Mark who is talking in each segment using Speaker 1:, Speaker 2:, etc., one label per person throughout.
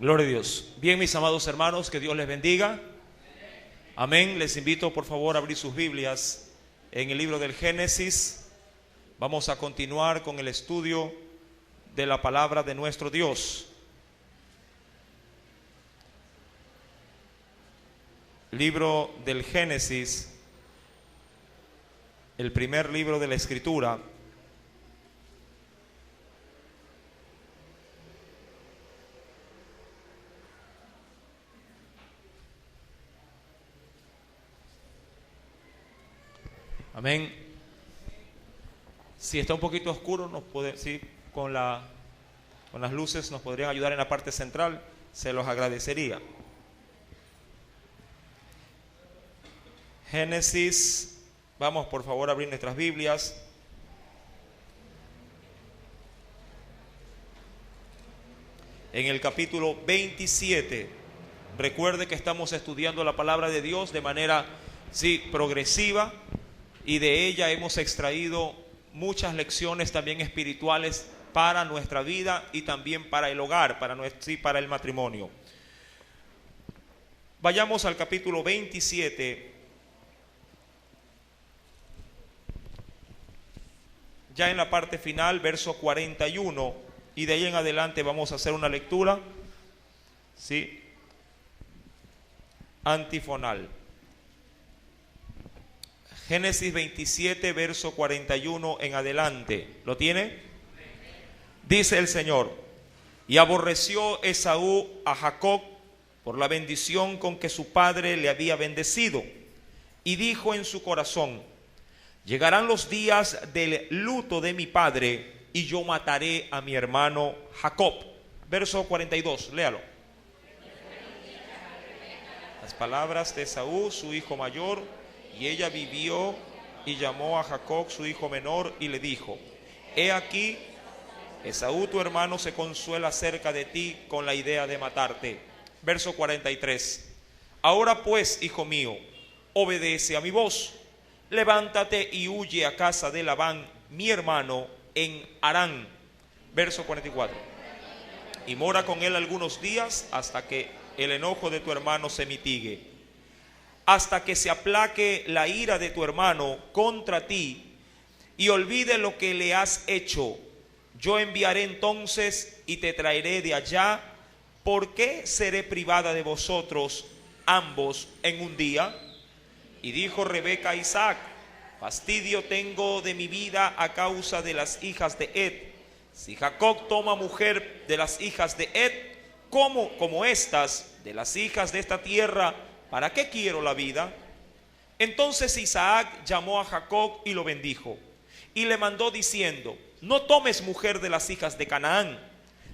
Speaker 1: Gloria a Dios. Bien, mis amados hermanos, que Dios les bendiga. Amén. Les invito por favor a abrir sus Biblias en el libro del Génesis. Vamos a continuar con el estudio de la palabra de nuestro Dios. Libro del Génesis, el primer libro de la Escritura. Amén. Si está un poquito oscuro, con las luces nos podrían ayudar en la parte central, se los agradecería. Génesis, vamos por favor a abrir nuestras Biblias. En el capítulo 27, recuerde que estamos estudiando la palabra de Dios de manera progresiva, y de ella hemos extraído muchas lecciones también espirituales para nuestra vida y también para el hogar, para el matrimonio. Vayamos al capítulo 27. Ya en la parte final, verso 41, y de ahí en adelante vamos a hacer una lectura antifonal. Génesis 27, verso 41 en adelante. ¿Lo tiene? Dice el Señor: y aborreció Esaú a Jacob por la bendición con que su padre le había bendecido, y dijo en su corazón: llegarán los días del luto de mi padre, y yo mataré a mi hermano Jacob. Verso 42, léalo. Las palabras de Esaú, su hijo mayor, y ella vivió y llamó a Jacob su hijo menor y le dijo: he aquí, Esaú tu hermano se consuela acerca de ti con la idea de matarte. Verso 43. Ahora pues, hijo mío, obedece a mi voz. Levántate y huye a casa de Labán, mi hermano, en Harán. Verso 44. Y mora con él algunos días hasta que el enojo de tu hermano se mitigue, hasta que se aplaque la ira de tu hermano contra ti y olvide lo que le has hecho. Yo enviaré entonces y te traeré de allá. ¿Por qué seré privada de vosotros ambos en un día? Y dijo Rebeca a Isaac: fastidio tengo de mi vida a causa de las hijas de Ed. Si Jacob toma mujer de las hijas de Ed, como estas de las hijas de esta tierra, ¿para qué quiero la vida? Entonces Isaac llamó a Jacob y lo bendijo, y le mandó diciendo: no tomes mujer de las hijas de Canaán.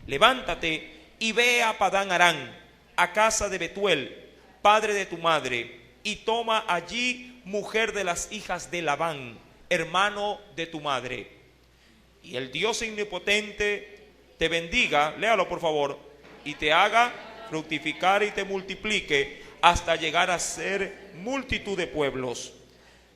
Speaker 1: Levántate y ve a Padán Aram, a casa de Betuel, padre de tu madre, y toma allí mujer de las hijas de Labán, hermano de tu madre. Y el Dios omnipotente te bendiga, léalo por favor, y te haga fructificar y te multiplique hasta llegar a ser multitud de pueblos.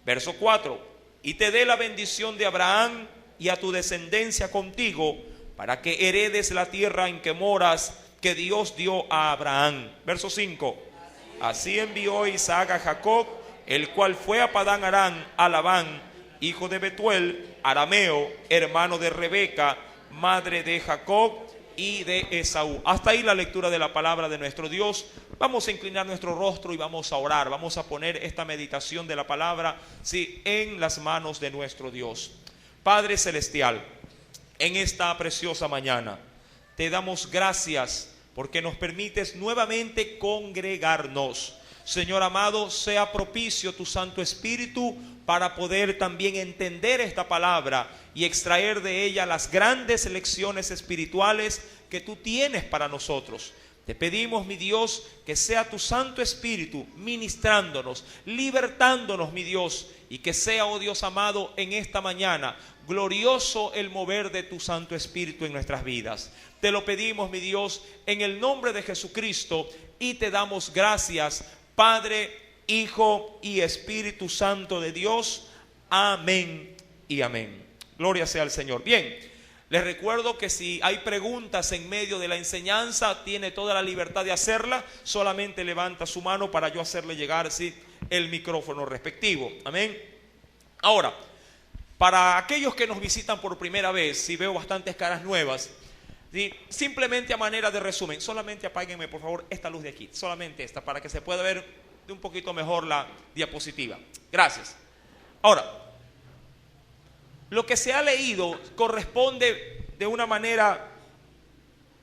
Speaker 1: Verso 4. Y te dé la bendición de Abraham y a tu descendencia contigo, para que heredes la tierra en que moras, que Dios dio a Abraham. Verso 5. Así envió Isaac a Jacob, el cual fue a Padán Aram a Labán, hijo de Betuel, arameo, hermano de Rebeca, madre de Jacob y de Esaú. Hasta ahí la lectura de la palabra de nuestro Dios. Vamos a inclinar nuestro rostro y vamos a orar. Vamos a poner esta meditación de la palabra en las manos de nuestro Dios. Padre celestial, en esta preciosa mañana te damos gracias porque nos permites nuevamente congregarnos. Señor amado, sea propicio tu Santo Espíritu para poder también entender esta palabra y extraer de ella las grandes lecciones espirituales que tú tienes para nosotros. Te pedimos, mi Dios, que sea tu Santo Espíritu ministrándonos, libertándonos, mi Dios, y que sea, oh Dios amado, en esta mañana glorioso el mover de tu Santo Espíritu en nuestras vidas. Te lo pedimos, mi Dios, en el nombre de Jesucristo, y te damos gracias, Padre, Hijo y Espíritu Santo de Dios. Amén y amén. Gloria sea al Señor. Bien, Les recuerdo que si hay preguntas en medio de la enseñanza, tiene toda la libertad de hacerla. Solamente levanta su mano para yo hacerle llegar el micrófono respectivo. Amén. Ahora, para aquellos que nos visitan por primera vez, veo bastantes caras nuevas. Simplemente a manera de resumen, solamente apáguenme por favor esta luz de aquí, solamente esta, para que se pueda ver de un poquito mejor la diapositiva. Gracias. Ahora, lo que se ha leído corresponde de una manera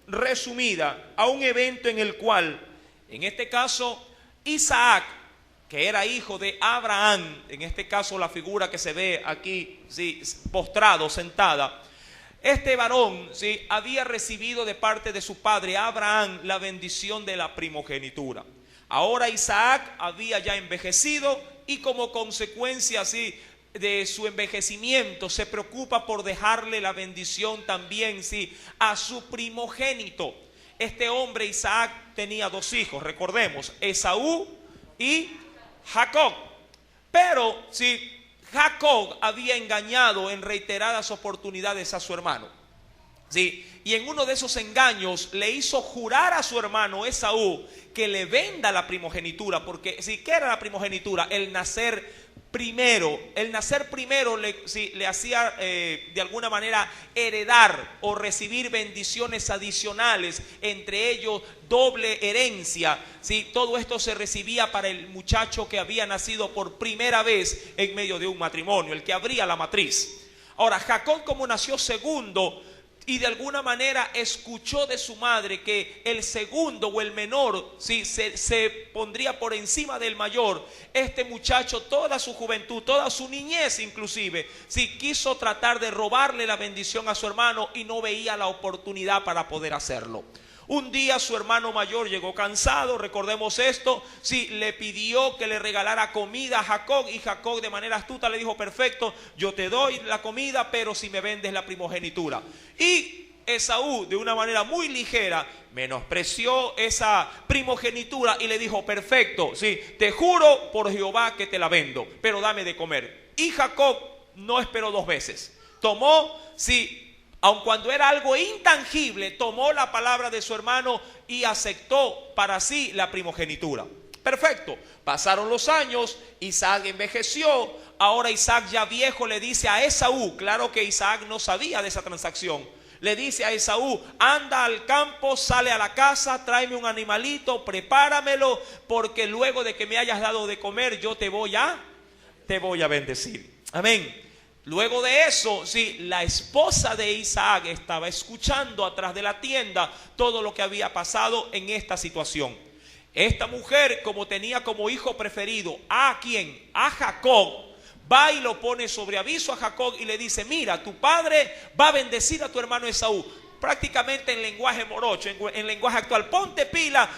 Speaker 1: resumida a un evento en el cual, en este caso, Isaac, que era hijo de Abraham, en este caso la figura que se ve aquí, postrado, sentada, este varón había recibido de parte de su padre Abraham la bendición de la primogenitura. Ahora Isaac había ya envejecido y como consecuencia de su envejecimiento se preocupa por dejarle la bendición también a su primogénito. Este hombre Isaac tenía 2 hijos, recordemos, Esaú y Jacob. Pero Jacob había engañado en reiteradas oportunidades a su hermano. Y en uno de esos engaños le hizo jurar a su hermano Esaú que le venda la primogenitura, porque ¿qué era la primogenitura? El nacer primero. El nacer primero le hacía de alguna manera heredar o recibir bendiciones adicionales, entre ellos doble herencia. Todo esto se recibía para el muchacho que había nacido por primera vez en medio de un matrimonio, el que abría la matriz. Ahora, Jacob, como nació segundo, y de alguna manera escuchó de su madre que el segundo o el menor se pondría por encima del mayor, este muchacho toda su juventud, toda su niñez inclusive, quiso tratar de robarle la bendición a su hermano y no veía la oportunidad para poder hacerlo. Un día su hermano mayor llegó cansado, recordemos esto, le pidió que le regalara comida a Jacob, y Jacob de manera astuta le dijo: perfecto, yo te doy la comida, pero si me vendes la primogenitura. Y Esaú, de una manera muy ligera, menospreció esa primogenitura y le dijo: perfecto, te juro por Jehová que te la vendo, pero dame de comer. Y Jacob no esperó 2 veces, tomó, aun cuando era algo intangible, tomó la palabra de su hermano y aceptó para sí la primogenitura. Perfecto, pasaron los años, Isaac envejeció. Ahora Isaac, ya viejo, le dice a Esaú, claro que Isaac no sabía de esa transacción, le dice a Esaú: anda al campo, sale a la casa, tráeme un animalito, prepáramelo, porque luego de que me hayas dado de comer yo te voy a bendecir. Amén. Luego de eso, la esposa de Isaac estaba escuchando atrás de la tienda todo lo que había pasado en esta situación. Esta mujer, como tenía como hijo preferido ¿a quién? A Jacob, va y lo pone sobre aviso a Jacob y le dice: mira, tu padre va a bendecir a tu hermano Esaú. Prácticamente en lenguaje morocho, en lenguaje actual: ponte pila,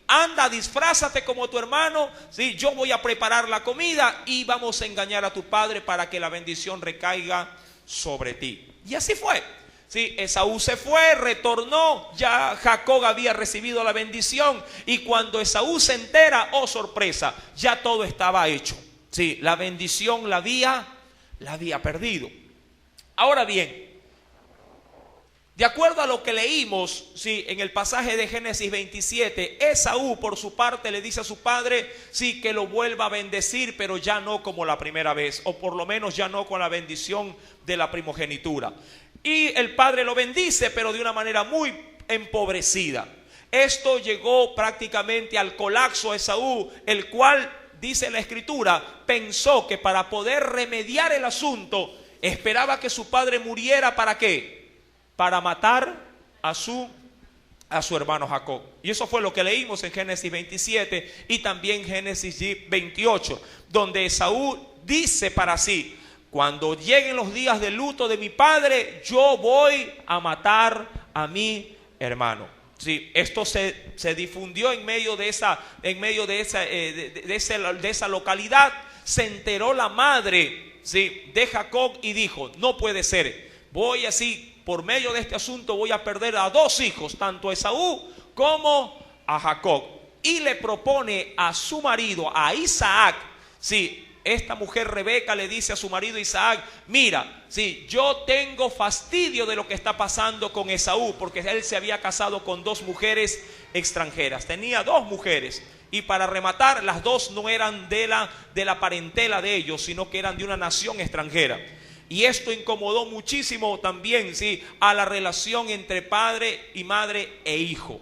Speaker 1: anda, disfrázate como tu hermano, yo voy a preparar la comida y vamos a engañar a tu padre para que la bendición recaiga sobre ti. Y así fue. Esaú se fue, retornó, ya Jacob había recibido la bendición, y cuando Esaú se entera, oh sorpresa, ya todo estaba hecho. La bendición la había perdido. Ahora bien, de acuerdo a lo que leímos en el pasaje de Génesis 27, Esaú por su parte le dice a su padre que lo vuelva a bendecir, pero ya no como la primera vez, o por lo menos ya no con la bendición de la primogenitura. Y el padre lo bendice, pero de una manera muy empobrecida. Esto llegó prácticamente al colapso de Esaú, el cual, dice la escritura, pensó que para poder remediar el asunto esperaba que su padre muriera. ¿Para qué? Para matar a su hermano Jacob. Y eso fue lo que leímos en Génesis 27 y también Génesis 28, donde Esaú dice para sí: cuando lleguen los días de luto de mi padre, yo voy a matar a mi hermano. Esto se difundió en medio de esa localidad. Se enteró la madre de Jacob y dijo: no puede ser, por medio de este asunto voy a perder a 2 hijos, tanto a Esaú como a Jacob. Y le propone a su marido, a Isaac, esta mujer Rebeca le dice a su marido Isaac: mira, sí, yo tengo fastidio de lo que está pasando con Esaú, porque él se había casado con 2 mujeres extranjeras, tenía 2 mujeres, y para rematar, las 2 no eran de la parentela de ellos, sino que eran de una nación extranjera. Y esto incomodó muchísimo también, sí, a la relación entre padre y madre e hijo.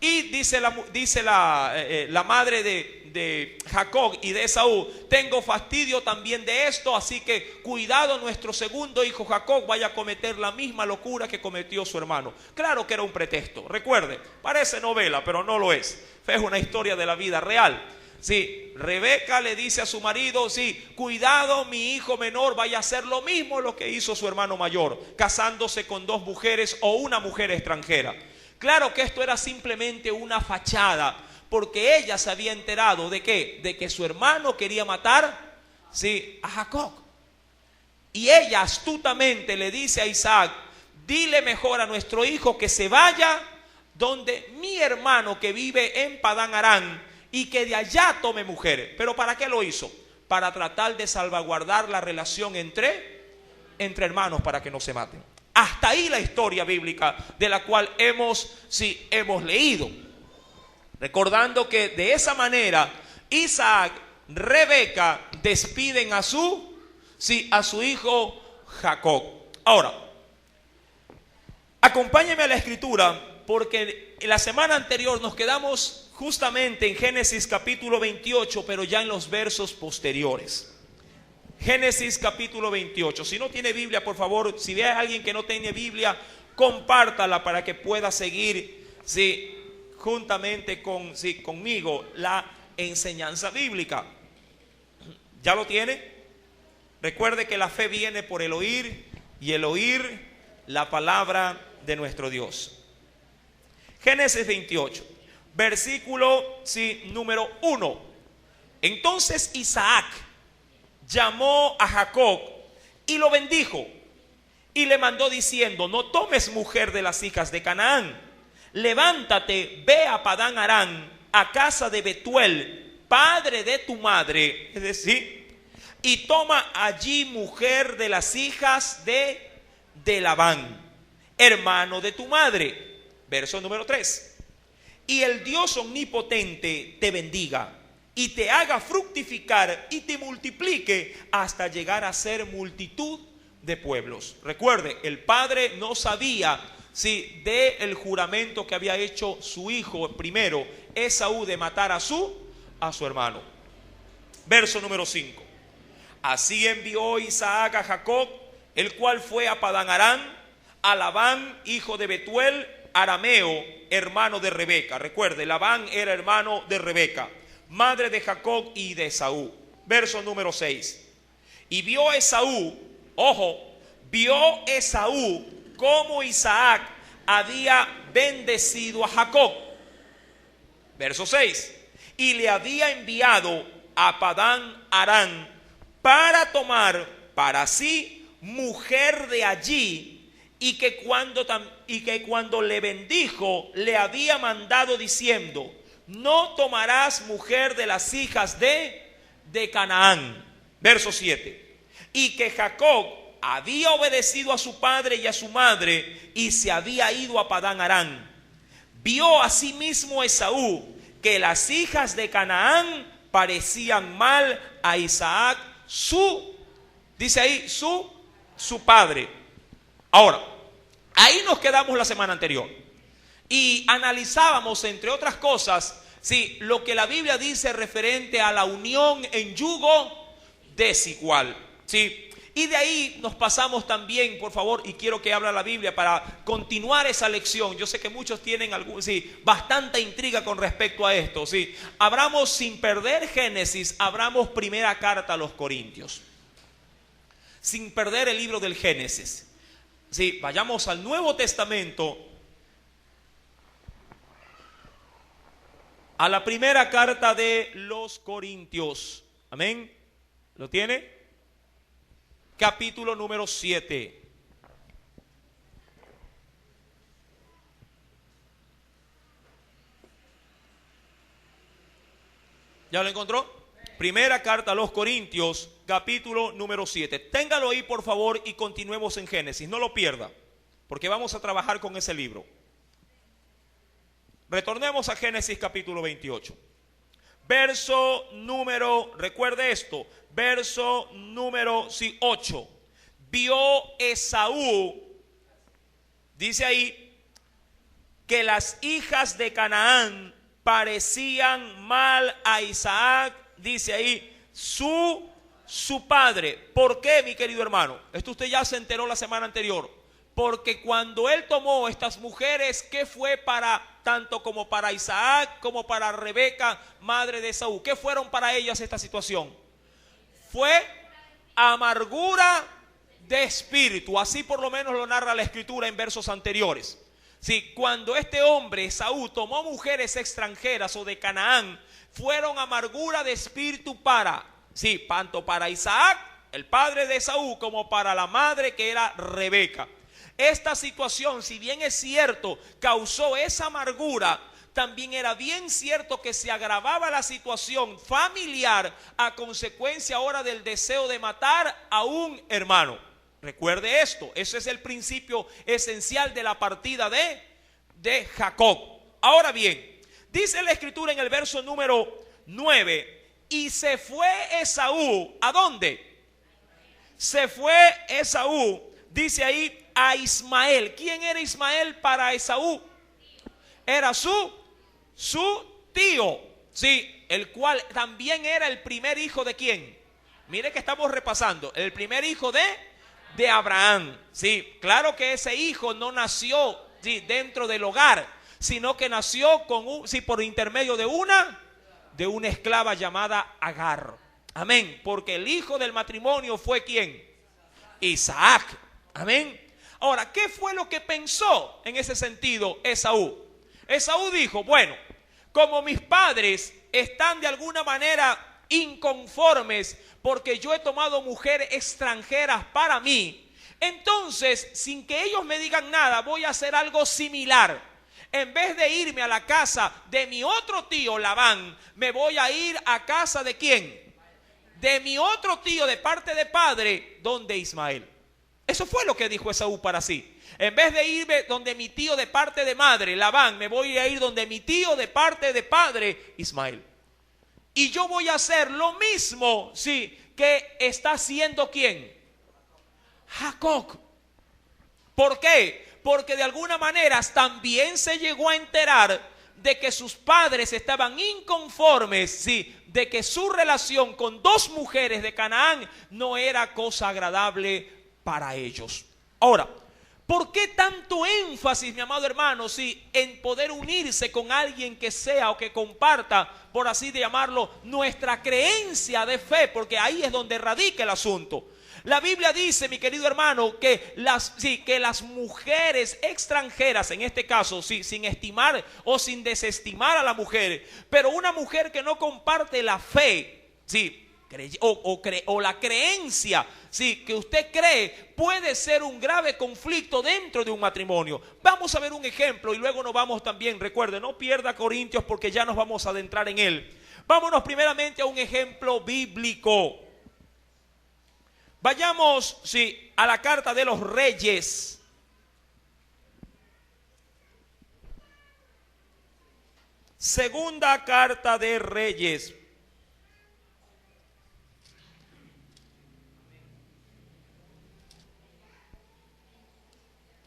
Speaker 1: Y dice la madre de Jacob y de Esaú: tengo fastidio también de esto, así que cuidado, nuestro segundo hijo Jacob vaya a cometer la misma locura que cometió su hermano. Claro que era un pretexto, recuerde, parece novela, pero no lo es. Es una historia de la vida real. Sí, Rebeca le dice a su marido: sí, cuidado, mi hijo menor vaya a hacer lo mismo lo que hizo su hermano mayor, casándose con 2 mujeres o una mujer extranjera. Claro que esto era simplemente una fachada, porque ella se había enterado ¿de qué? De que su hermano quería matar, sí, a Jacob. Y ella astutamente le dice a Isaac: dile mejor a nuestro hijo que se vaya donde mi hermano que vive en Padán Aram y que de allá tome mujeres. ¿Pero para qué lo hizo? Para tratar de salvaguardar la relación entre hermanos, para que no se maten. Hasta ahí la historia bíblica de la cual hemos leído. Recordando que de esa manera Isaac, Rebeca despiden a su hijo Jacob. Ahora, acompáñenme a la escritura, porque en la semana anterior nos quedamos justamente en Génesis capítulo 28, pero ya en los versos posteriores. Génesis capítulo 28. Si no tiene Biblia, por favor, si ve a alguien que no tiene Biblia, compártala para que pueda seguir juntamente conmigo la enseñanza bíblica. ¿Ya lo tiene? Recuerde que la fe viene por el oír, y el oír la palabra de nuestro Dios. Génesis 28, versículo número 1. Entonces Isaac llamó a Jacob y lo bendijo, y le mandó diciendo: no tomes mujer de las hijas de Canaán. Levántate, ve a Padán Aram, a casa de Betuel, padre de tu madre, es decir, y toma allí mujer de las hijas de Labán, hermano de tu madre. Verso número 3. Y el Dios omnipotente te bendiga y te haga fructificar y te multiplique hasta llegar a ser multitud de pueblos. Recuerde, el padre no sabía del juramento que había hecho su hijo primero, Esaú, de matar a su hermano. Verso número 5. Así envió Isaac a Jacob, el cual fue a Padán Aram, a Labán, hijo de Betuel, arameo, hermano de Rebeca. Recuerde, Labán era hermano de Rebeca, madre de Jacob y de Esaú. Verso número 6. Y vio Esaú, vio Esaú cómo Isaac había bendecido a Jacob. Verso 6. Y le había enviado a Padán Aram para tomar para sí mujer de allí, y que cuando le bendijo, le había mandado diciendo: no tomarás mujer de las hijas de Canaán. Verso 7. Y que Jacob había obedecido a su padre y a su madre, y se había ido a Padán Aram. Vio asimismo Esaú que las hijas de Canaán parecían mal a Isaac, dice ahí, su padre. Ahora, ahí nos quedamos la semana anterior y analizábamos, entre otras cosas, lo que la Biblia dice referente a la unión en yugo desigual. Y de ahí nos pasamos también, por favor, y quiero que hable la Biblia para continuar esa lección. Yo sé que muchos tienen bastante intriga con respecto a esto. Abramos, sin perder Génesis, abramos primera carta a los Corintios, sin perder el libro del Génesis. Vayamos al Nuevo Testamento, a la primera carta de los Corintios. Amén. ¿Lo tiene? Capítulo número 7. ¿Ya lo encontró? Primera carta a los Corintios, capítulo número 7. Téngalo ahí, por favor, y continuemos en Génesis. No lo pierda, porque vamos a trabajar con ese libro. Retornemos a Génesis capítulo 28. Verso número, recuerde esto, verso número 8. Vio Esaú, dice ahí, que las hijas de Canaán parecían mal a Isaac, dice ahí, su padre. ¿Por qué, mi querido hermano? Esto usted ya se enteró la semana anterior. Porque cuando él tomó estas mujeres, ¿qué fue para tanto como para Isaac como para Rebeca, madre de Esaú? ¿Qué fueron para ellas esta situación? Fue amargura de espíritu. Así por lo menos lo narra la escritura en versos anteriores. Sí, cuando este hombre, Esaú, tomó mujeres extranjeras o de Canaán, fueron amargura de espíritu tanto para Isaac, el padre de Esaú, como para la madre que era Rebeca. Esta situación, si bien es cierto, causó esa amargura, también era bien cierto que se agravaba la situación familiar a consecuencia ahora del deseo de matar a un hermano. Recuerde esto, ese es el principio esencial de la partida de Jacob. Ahora bien, dice la escritura en el verso número 9, y se fue Esaú, ¿a dónde? Se fue Esaú, dice ahí, a Ismael. ¿Quién era Ismael para Esaú? Era su tío, sí, el cual también era el primer hijo de ¿quién? Mire que estamos repasando, el primer hijo de Abraham. Sí, claro que ese hijo no nació, sí, dentro del hogar, sino que nació por intermedio de una esclava llamada Agar. Amén, porque el hijo del matrimonio fue ¿quién? Isaac. Amén. Ahora, ¿qué fue lo que pensó en ese sentido Esaú? Esaú dijo, bueno, como mis padres están de alguna manera inconformes porque yo he tomado mujeres extranjeras para mí, entonces, sin que ellos me digan nada, voy a hacer algo similar. En vez de irme a la casa de mi otro tío Labán, me voy a ir a casa de ¿quién? De mi otro tío de parte de padre, donde Ismael. Eso fue lo que dijo Esaú para sí. En vez de irme donde mi tío de parte de madre, Labán, me voy a ir donde mi tío de parte de padre, Ismael. Y yo voy a hacer lo mismo, sí, que está haciendo ¿quién? Jacob. ¿Por qué? Porque de alguna manera también se llegó a enterar de que sus padres estaban inconformes, sí, de que su relación con dos mujeres de Canaán no era cosa agradable para ellos. Ahora, ¿por qué tanto énfasis, mi amado hermano, en poder unirse con alguien que sea o que comparta, por así de llamarlo, nuestra creencia de fe? Porque ahí es donde radica el asunto. La Biblia dice, mi querido hermano, que las mujeres extranjeras, en este caso, sin estimar o sin desestimar a la mujer, pero una mujer que no comparte la fe, o la creencia, que usted cree, puede ser un grave conflicto dentro de un matrimonio. Vamos a ver un ejemplo y luego nos vamos también, recuerde, no pierda Corintios porque ya nos vamos a adentrar en él. Vámonos primeramente a un ejemplo bíblico. Vayamos, a la carta de los Reyes. Segunda carta de Reyes.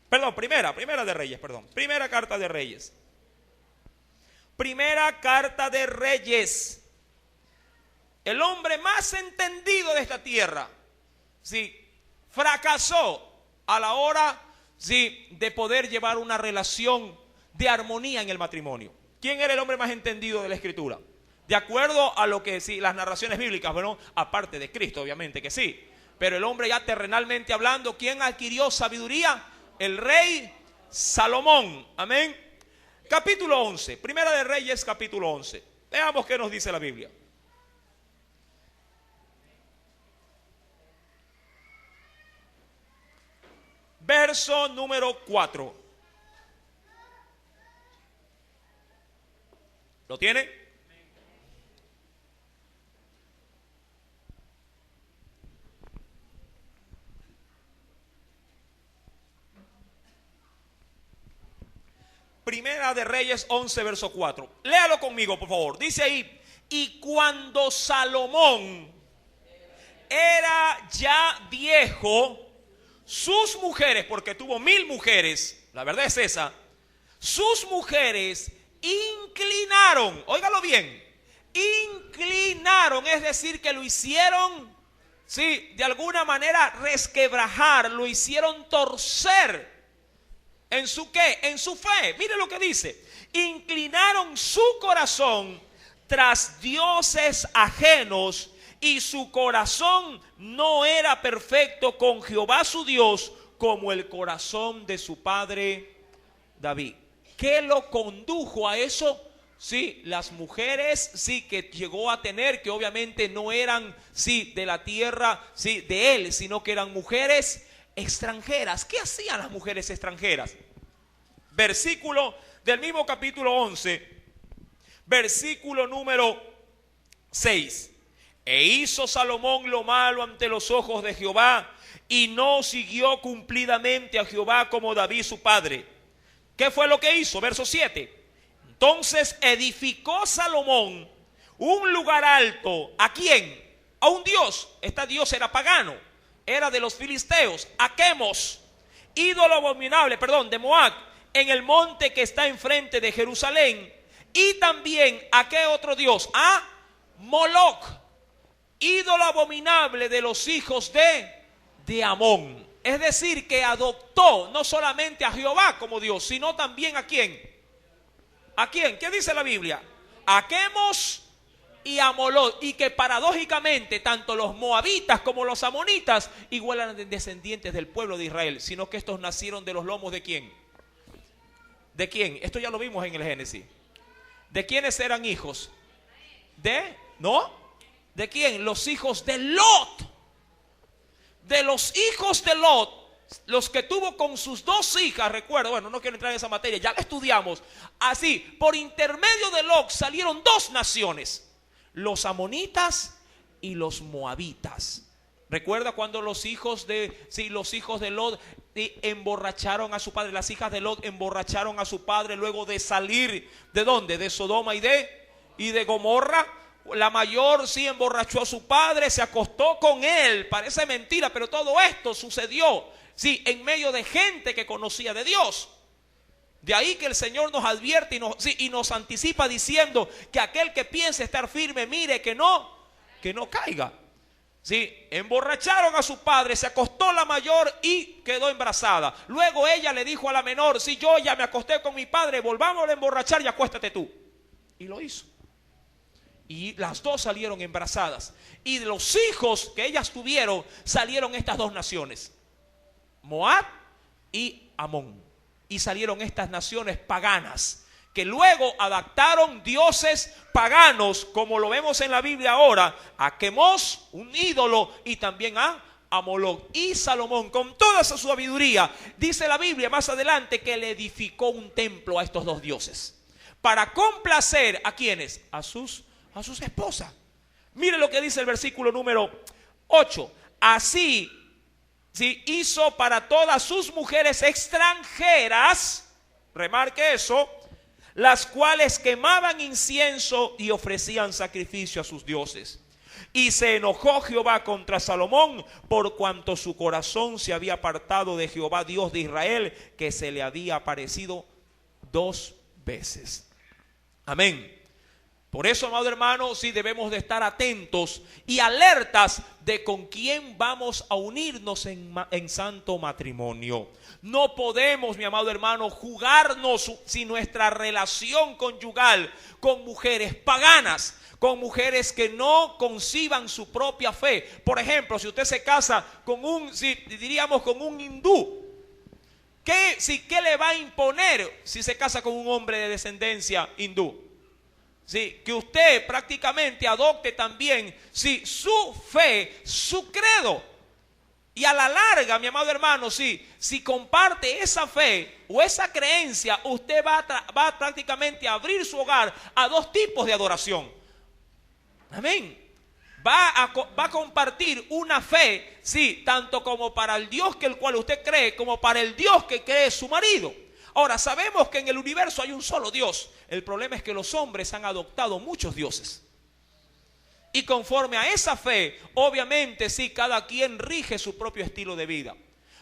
Speaker 1: Perdón, primera de Reyes, perdón. Primera carta de Reyes. Primera carta de Reyes. El hombre más entendido de esta tierra, fracasó a la hora, de poder llevar una relación de armonía en el matrimonio. ¿Quién era el hombre más entendido de la Escritura? De acuerdo a lo que las narraciones bíblicas, bueno, aparte de Cristo, obviamente que sí. Pero el hombre ya terrenalmente hablando, ¿quién adquirió sabiduría? El rey Salomón. Amén. Capítulo 11. Primera de Reyes, capítulo 11. Veamos qué nos dice la Biblia. Verso número 4. ¿Lo tiene? Primera de Reyes 11, verso 4. Léalo conmigo, por favor. Dice ahí: y cuando Salomón era ya viejo, sus mujeres, porque tuvo 1000 mujeres, la verdad es esa, sus mujeres inclinaron, óigalo bien, inclinaron, es decir, que lo hicieron, sí, de alguna manera resquebrajar, lo hicieron torcer. ¿En su qué? En su fe. Mire lo que dice: inclinaron su corazón tras dioses ajenos, y su corazón no era perfecto con Jehová su Dios, como el corazón de su padre David. ¿Qué lo condujo a eso? Sí, las mujeres, sí, que llegó a tener, que obviamente no eran, sí, de la tierra, sí, de él, sino que eran mujeres extranjeras. ¿Qué hacían las mujeres extranjeras? Versículo del mismo capítulo 11, versículo número 6. E hizo Salomón lo malo ante los ojos de Jehová, y no siguió cumplidamente a Jehová como David su padre. ¿Qué fue lo que hizo? Verso 7. Entonces edificó Salomón un lugar alto. ¿A quién? A un dios. Este dios era pagano, era de los filisteos, a Quemos, ídolo abominable, de Moab, en el monte que está enfrente de Jerusalén. Y también, ¿a qué otro dios? A Moloc, ídolo abominable de los hijos de Amón. Es decir, que adoptó no solamente a Jehová como Dios, sino también ¿a quién? ¿A quién? ¿Qué dice la Biblia? A Quemos y a Moloc. Y que paradójicamente tanto los moabitas como los amonitas igual eran descendientes del pueblo de Israel, sino que estos nacieron de los lomos ¿de quién? ¿De quién? Esto ya lo vimos en el Génesis. ¿De quiénes eran hijos? ¿No? ¿De quién? Los hijos de Lot. De los hijos de Lot, los que tuvo con sus 2 hijas, recuerdo, bueno, no quiero entrar en esa materia, ya la estudiamos. Así, por intermedio de Lot salieron 2 naciones, los amonitas y los moabitas. Recuerda cuando los hijos de Lot emborracharon a su padre, las hijas de Lot emborracharon a su padre luego de salir, ¿de dónde? De Sodoma y de Gomorra. La mayor sí emborrachó a su padre, se acostó con él. Parece mentira, pero todo esto sucedió, sí, en medio de gente que conocía de Dios. De ahí que el Señor nos advierte y nos anticipa diciendo que aquel que piense estar firme, mire que no caiga. Sí, emborracharon a su padre, se acostó la mayor y quedó embarazada. Luego ella le dijo a la menor: si yo ya me acosté con mi padre, volvamos a emborrachar y acuéstate tú. Y lo hizo. Y las 2 salieron embarazadas. Y de los hijos que ellas tuvieron salieron estas 2 naciones, Moab y Amón. Y salieron estas naciones paganas, que luego adaptaron dioses paganos, como lo vemos en la Biblia ahora, a Quemos, un ídolo, y también a Moloc. Y Salomón, con toda esa sabiduría, dice la Biblia más adelante, que le edificó un templo a estos 2 dioses, para complacer ¿a quiénes? A sus esposas. Mire lo que dice el versículo número 8. Así, sí, hizo para todas sus mujeres extranjeras, remarque eso, las cuales quemaban incienso y ofrecían sacrificio a sus dioses. Y se enojó Jehová contra Salomón, por cuanto su corazón se había apartado de Jehová Dios de Israel, que se le había aparecido 2 veces. Amén. Por eso, amado hermano, sí debemos de estar atentos y alertas de con quién vamos a unirnos en santo matrimonio. No podemos, mi amado hermano, jugarnos si nuestra relación conyugal con mujeres paganas, con mujeres que no conciban su propia fe. Por ejemplo, si usted se casa con un hindú, ¿qué le va a imponer si se casa con un hombre de descendencia hindú? Sí, que usted prácticamente adopte también su fe, su credo. Y a la larga, mi amado hermano, si comparte esa fe o esa creencia, usted va prácticamente a abrir su hogar a 2 tipos de adoración. Amén. Va a compartir una fe, sí, tanto como para el Dios que el cual usted cree, como para el Dios que cree su marido. Ahora, sabemos que en el universo hay un solo Dios. El problema es que los hombres han adoptado muchos dioses. Y conforme a esa fe, obviamente sí, cada quien rige su propio estilo de vida.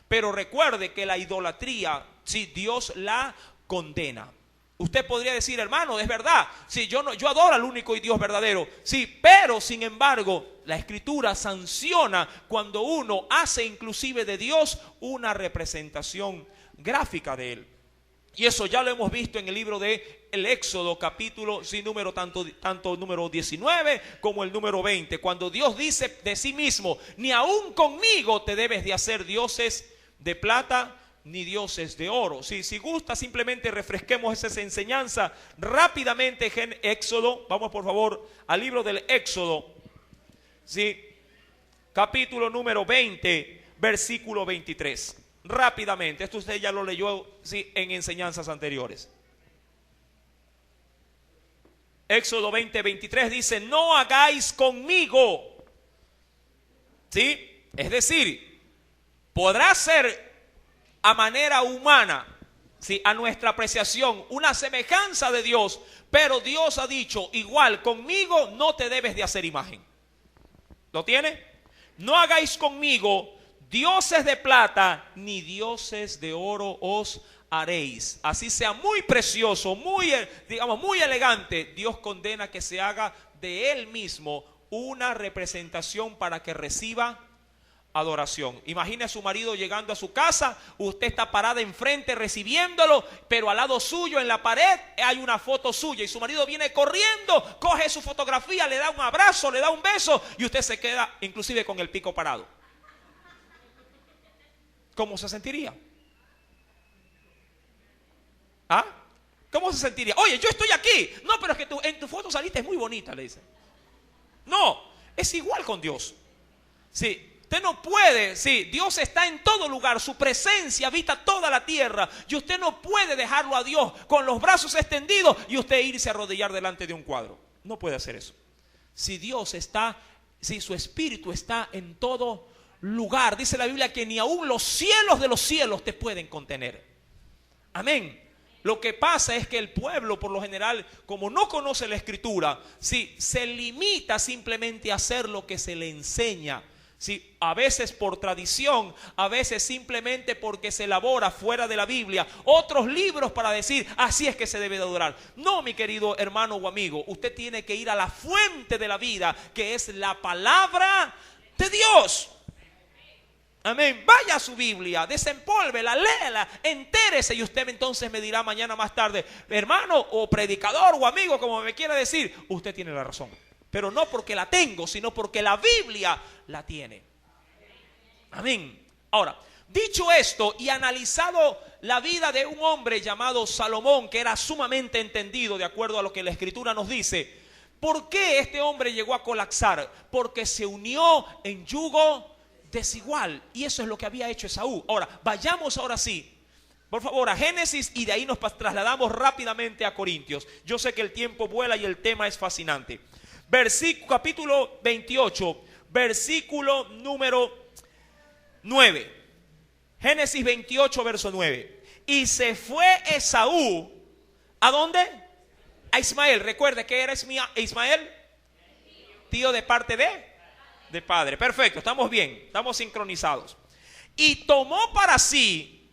Speaker 1: Pero recuerde que la idolatría, sí, Dios la condena. Usted podría decir, hermano, es verdad, sí, yo adoro al único y Dios verdadero, sí, pero sin embargo, la Escritura sanciona cuando uno hace inclusive de Dios una representación gráfica de Él. Y eso ya lo hemos visto en el libro de el Éxodo, capítulo sin número, tanto número 19 como el número 20, cuando Dios dice de sí mismo, ni aún conmigo te debes de hacer dioses de plata ni dioses de oro. Si gusta, simplemente refresquemos esa enseñanza rápidamente en Éxodo. Vamos por favor al libro del Éxodo, ¿sí? Capítulo número 20, versículo 23. Rápidamente, esto usted ya lo leyó, ¿sí?, en enseñanzas anteriores. Éxodo 20, 23 dice, no hagáis conmigo, ¿sí? Es decir, podrá ser a manera humana, ¿sí?, a nuestra apreciación, una semejanza de Dios, pero Dios ha dicho, igual conmigo no te debes de hacer imagen. ¿Lo tiene? No hagáis conmigo dioses de plata ni dioses de oro os haréis. Así sea muy precioso, muy, digamos, muy elegante, Dios condena que se haga de Él mismo una representación para que reciba adoración. Imagine a su marido llegando a su casa, usted está parada enfrente recibiéndolo, pero al lado suyo en la pared hay una foto suya y su marido viene corriendo, coge su fotografía, le da un abrazo, le da un beso y usted se queda inclusive con el pico parado. ¿Cómo se sentiría? ¿Ah? ¿Cómo se sentiría? Oye, yo estoy aquí. No, pero es que en tu foto saliste muy bonita, le dice. No, es igual con Dios. Sí. Usted no puede, sí, Dios está en todo lugar, su presencia habita toda la tierra y usted no puede dejarlo a Dios con los brazos extendidos y usted irse a arrodillar delante de un cuadro. No puede hacer eso. Si Dios está, si su espíritu está en todo lugar, dice la Biblia que ni aún los cielos de los cielos te pueden contener. Amén. Lo que pasa es que el pueblo, por lo general, como no conoce la Escritura, sí, se limita simplemente a hacer lo que se le enseña. Sí, a veces por tradición, a veces simplemente porque se elabora fuera de la Biblia otros libros para decir así es que se debe de adorar. No, mi querido hermano o amigo, usted tiene que ir a la fuente de la vida, que es la palabra de Dios. Amén. Vaya a su Biblia, desempólvela, léela, entérese y usted entonces me dirá mañana más tarde, hermano o predicador o amigo, como me quiera decir, usted tiene la razón. Pero no porque la tengo, sino porque la Biblia la tiene. Amén. Ahora, dicho esto y analizado la vida de un hombre llamado Salomón, que era sumamente entendido de acuerdo a lo que la Escritura nos dice, ¿por qué este hombre llegó a colapsar? Porque se unió en yugo desigual. Y eso es lo que había hecho Esaú. Ahora, vayamos ahora sí, por favor, a Génesis y de ahí nos trasladamos rápidamente a Corintios. Yo sé que el tiempo vuela y el tema es fascinante. Capítulo 28, versículo número 9. Génesis 28, verso 9. Y se fue Esaú, ¿a dónde? A Ismael. Recuerde que era Ismael, tío de parte de padre. Perfecto, estamos bien, estamos sincronizados. Y tomó para sí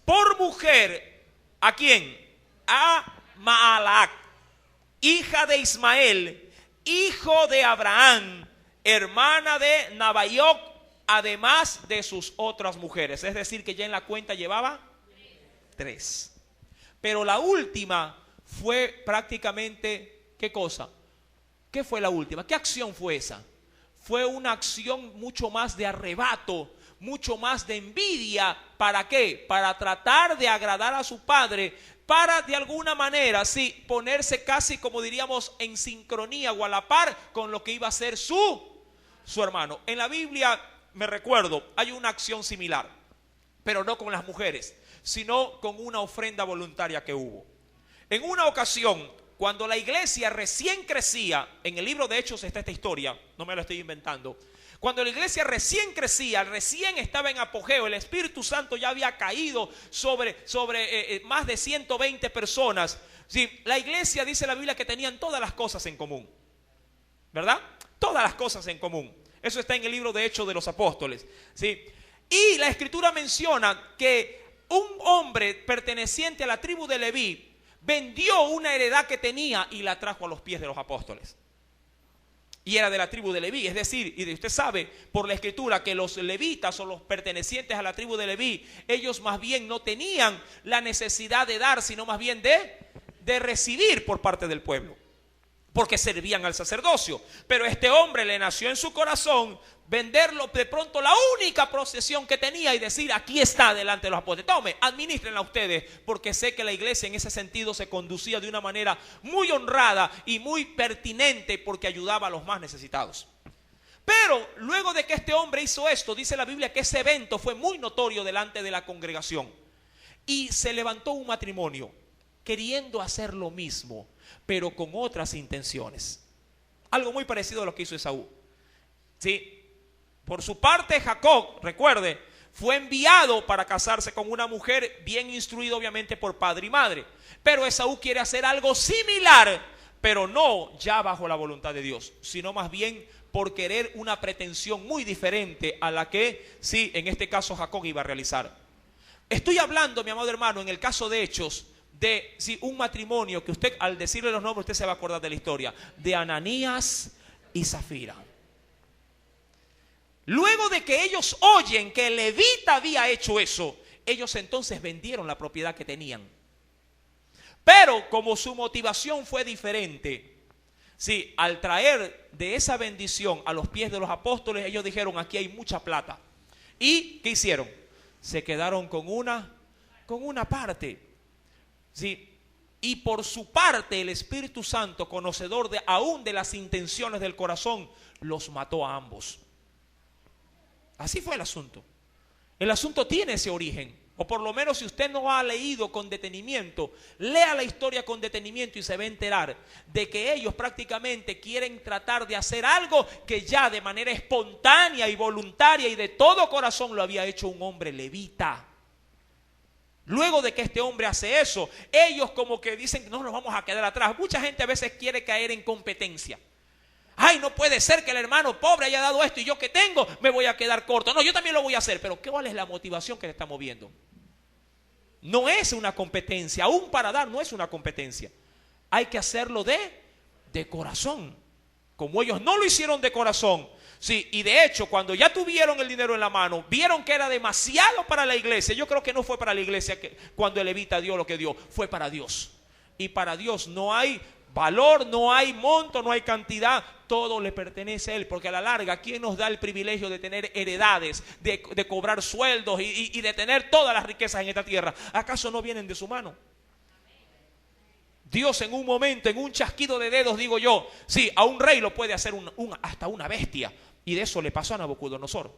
Speaker 1: por mujer, ¿a quién? A Maalac, hija de Ismael, hijo de Abraham, hermana de Nabaioc, además de sus otras mujeres. Es decir, que ya en la cuenta llevaba 3. Pero la última fue prácticamente, ¿qué cosa? ¿Qué fue la última? ¿Qué acción fue esa? Fue una acción mucho más de arrebato, mucho más de envidia. ¿Para qué? Para tratar de agradar a su padre, para de alguna manera, sí, ponerse casi, como diríamos, en sincronía o a la par con lo que iba a ser su hermano. En la Biblia, me recuerdo, hay una acción similar, pero no con las mujeres, sino con una ofrenda voluntaria que hubo. En una ocasión, cuando la iglesia recién crecía, en el libro de Hechos está esta historia, no me la estoy inventando. cuando la iglesia recién crecía, recién estaba en apogeo, el Espíritu Santo ya había caído sobre más de 120 personas. Sí, la iglesia, dice la Biblia, que tenían todas las cosas en común, ¿verdad? Todas las cosas en común. Eso está en el libro de Hechos de los Apóstoles, ¿sí? Y la Escritura menciona que un hombre perteneciente a la tribu de Leví vendió una heredad que tenía y la trajo a los pies de los apóstoles. Y era de la tribu de Leví, es decir, y usted sabe por la Escritura que los levitas o los pertenecientes a la tribu de Leví, ellos más bien no tenían la necesidad de dar, sino más bien de recibir por parte del pueblo, porque servían al sacerdocio. Pero este hombre le nació en su corazón venderlo de pronto la única posesión que tenía y decir: aquí está delante de los apóstoles, tome, administrenla ustedes, porque sé que la iglesia en ese sentido se conducía de una manera muy honrada y muy pertinente, porque ayudaba a los más necesitados. Pero luego de que este hombre hizo esto, dice la Biblia que ese evento fue muy notorio delante de la congregación, y se levantó un matrimonio queriendo hacer lo mismo, pero con otras intenciones. Algo muy parecido a lo que hizo Esaú. Sí. Por su parte, Jacob, recuerde, fue enviado para casarse con una mujer bien instruida, obviamente, por padre y madre. Pero Esaú quiere hacer algo similar, pero no ya bajo la voluntad de Dios, sino más bien por querer una pretensión muy diferente a la que, sí, en este caso Jacob iba a realizar. Estoy hablando, mi amado hermano, en el caso de Hechos, de un matrimonio que usted, al decirle los nombres, usted se va a acordar de la historia, de Ananías y Zafira. Luego de que ellos oyen que el levita había hecho eso, ellos entonces vendieron la propiedad que tenían. Pero como su motivación fue diferente, sí, al traer de esa bendición a los pies de los apóstoles, ellos dijeron: aquí hay mucha plata. ¿Y qué hicieron? Se quedaron con una parte. Sí. Y por su parte el Espíritu Santo, conocedor aún de las intenciones del corazón, los mató a ambos. Así fue el asunto. El asunto tiene ese origen. O por lo menos, si usted no ha leído con detenimiento, lea la historia con detenimiento y se va a enterar de que ellos prácticamente quieren tratar de hacer algo que ya de manera espontánea y voluntaria y de todo corazón lo había hecho un hombre levita. Luego de que este hombre hace eso, ellos como que dicen: no nos vamos a quedar atrás. Mucha gente a veces quiere caer en competencia. Ay, no puede ser que el hermano pobre haya dado esto y yo que tengo me voy a quedar corto. No, yo también lo voy a hacer. Pero ¿cuál es la motivación que te está moviendo? No es una competencia. Aún para dar no es una competencia. Hay que hacerlo de corazón. Como ellos no lo hicieron de corazón. Sí, y de hecho, cuando ya tuvieron el dinero en la mano, vieron que era demasiado para la iglesia. Yo creo que no fue para la iglesia cuando el levita dio lo que dio. Fue para Dios. Y para Dios no hay valor, no hay monto, no hay cantidad, todo le pertenece a Él, porque a la larga, ¿quién nos da el privilegio de tener heredades, de cobrar sueldos y de tener todas las riquezas en esta tierra? ¿Acaso no vienen de su mano? Dios en un momento, en un chasquido de dedos, digo yo, sí, a un rey lo puede hacer hasta una bestia, y de eso le pasó a Nabucodonosor.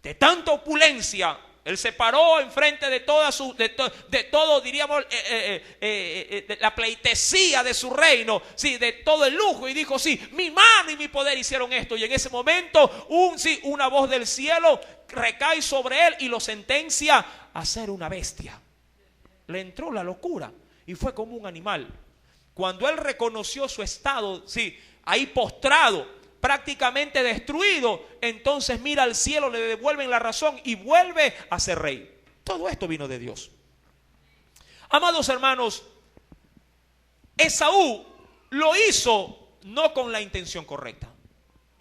Speaker 1: De tanta opulencia, él se paró enfrente de todo, diríamos, la pleitesía de su reino, sí, de todo el lujo, y dijo: sí, mi mano y mi poder hicieron esto. Y en ese momento, una voz del cielo recae sobre él y lo sentencia a ser una bestia. Le entró la locura y fue como un animal. Cuando él reconoció su estado, sí, ahí postrado, prácticamente destruido, entonces mira al cielo, le devuelven la razón y vuelve a ser rey. Todo esto vino de Dios. Amados hermanos, Esaú lo hizo no con la intención correcta,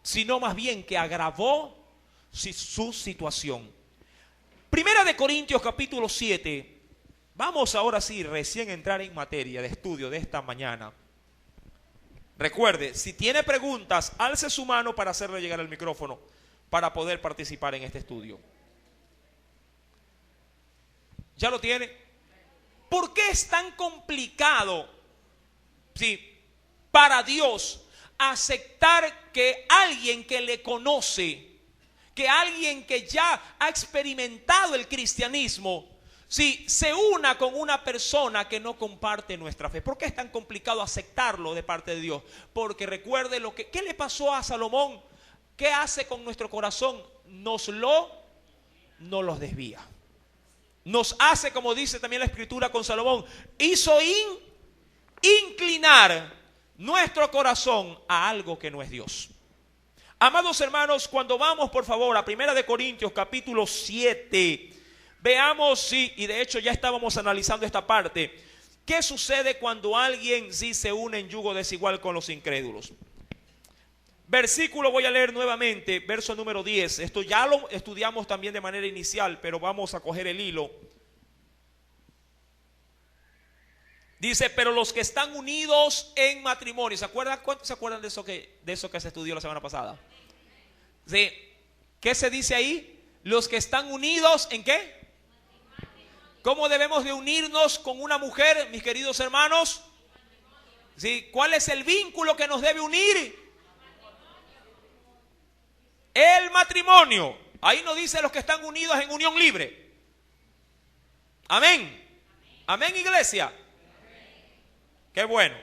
Speaker 1: sino más bien que agravó su situación. Primera de Corintios capítulo 7. Vamos ahora sí recién entrar en materia de estudio de esta mañana. Recuerde, si tiene preguntas, alce su mano para hacerle llegar el micrófono para poder participar en este estudio. ¿Ya lo tiene? ¿Por qué es tan complicado, sí, para Dios aceptar que alguien que le conoce, que alguien que ya ha experimentado el cristianismo,
Speaker 2: si se una con una persona que no comparte nuestra fe. ¿Por qué es tan complicado aceptarlo de parte de Dios? Porque recuerde ¿qué le pasó a Salomón? ¿Qué hace con nuestro corazón? Nos los desvía. Nos hace, como dice también la Escritura con Salomón, hizo inclinar nuestro corazón a algo que no es Dios. Amados hermanos, cuando vamos por favor a 1 Corintios capítulo 7, veamos, y de hecho ya estábamos analizando esta parte, ¿qué sucede cuando alguien se une en yugo desigual con los incrédulos? Versículo, voy a leer nuevamente, verso número 10. Esto ya lo estudiamos también de manera inicial, pero vamos a coger el hilo. Dice, pero los que están unidos en matrimonio. ¿Cuántos se acuerdan de eso que se estudió la semana pasada? ¿Sí? ¿Qué se dice ahí? Los que están unidos ¿en qué? ¿Cómo debemos de unirnos con una mujer, mis queridos hermanos? ¿Sí? ¿Cuál es el vínculo que nos debe unir? El matrimonio. Ahí nos dice los que están unidos en unión libre. Amén. Amén, iglesia. Qué bueno.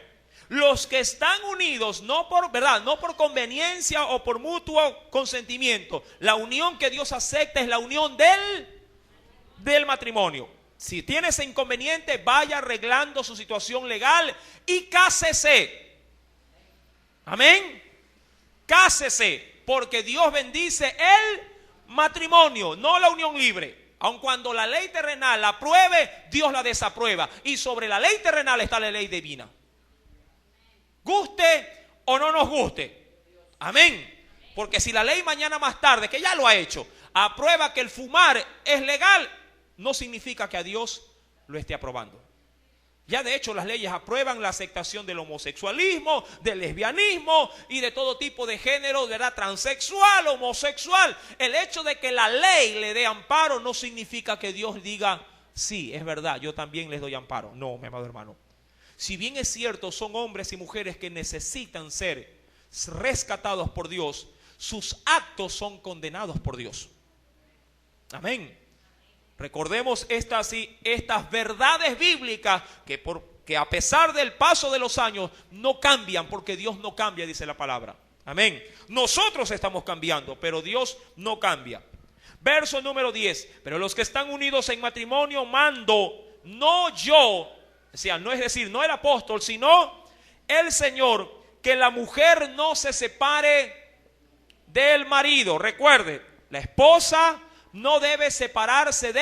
Speaker 2: Los que están unidos no por conveniencia o por mutuo consentimiento. La unión que Dios acepta es la unión del matrimonio. Si tiene ese inconveniente, vaya arreglando su situación legal y cásese. Amén. Cásese. Porque Dios bendice el matrimonio, no la unión libre. Aun cuando la ley terrenal la apruebe, Dios la desaprueba. Y sobre la ley terrenal está la ley divina. Guste o no nos guste. Amén. Porque si la ley mañana más tarde, que ya lo ha hecho, aprueba que el fumar es legal, no significa que a Dios lo esté aprobando. Ya de hecho las leyes aprueban la aceptación del homosexualismo, del lesbianismo y de todo tipo de género, ¿verdad? Transexual, homosexual. El hecho de que la ley le dé amparo no significa que Dios diga, sí, es verdad, yo también les doy amparo. No, mi amado hermano. Si bien es cierto, son hombres y mujeres que necesitan ser rescatados por Dios, sus actos son condenados por Dios. Amén. Recordemos estas verdades bíblicas que a pesar del paso de los años no cambian, porque Dios no cambia, dice la palabra. Amén. Nosotros estamos cambiando, pero Dios no cambia. Verso número 10. Pero los que están unidos en matrimonio mando, no yo, o sea, no es decir, no el apóstol, sino el Señor, que la mujer no se separe del marido. Recuerde, la esposa no debe separarse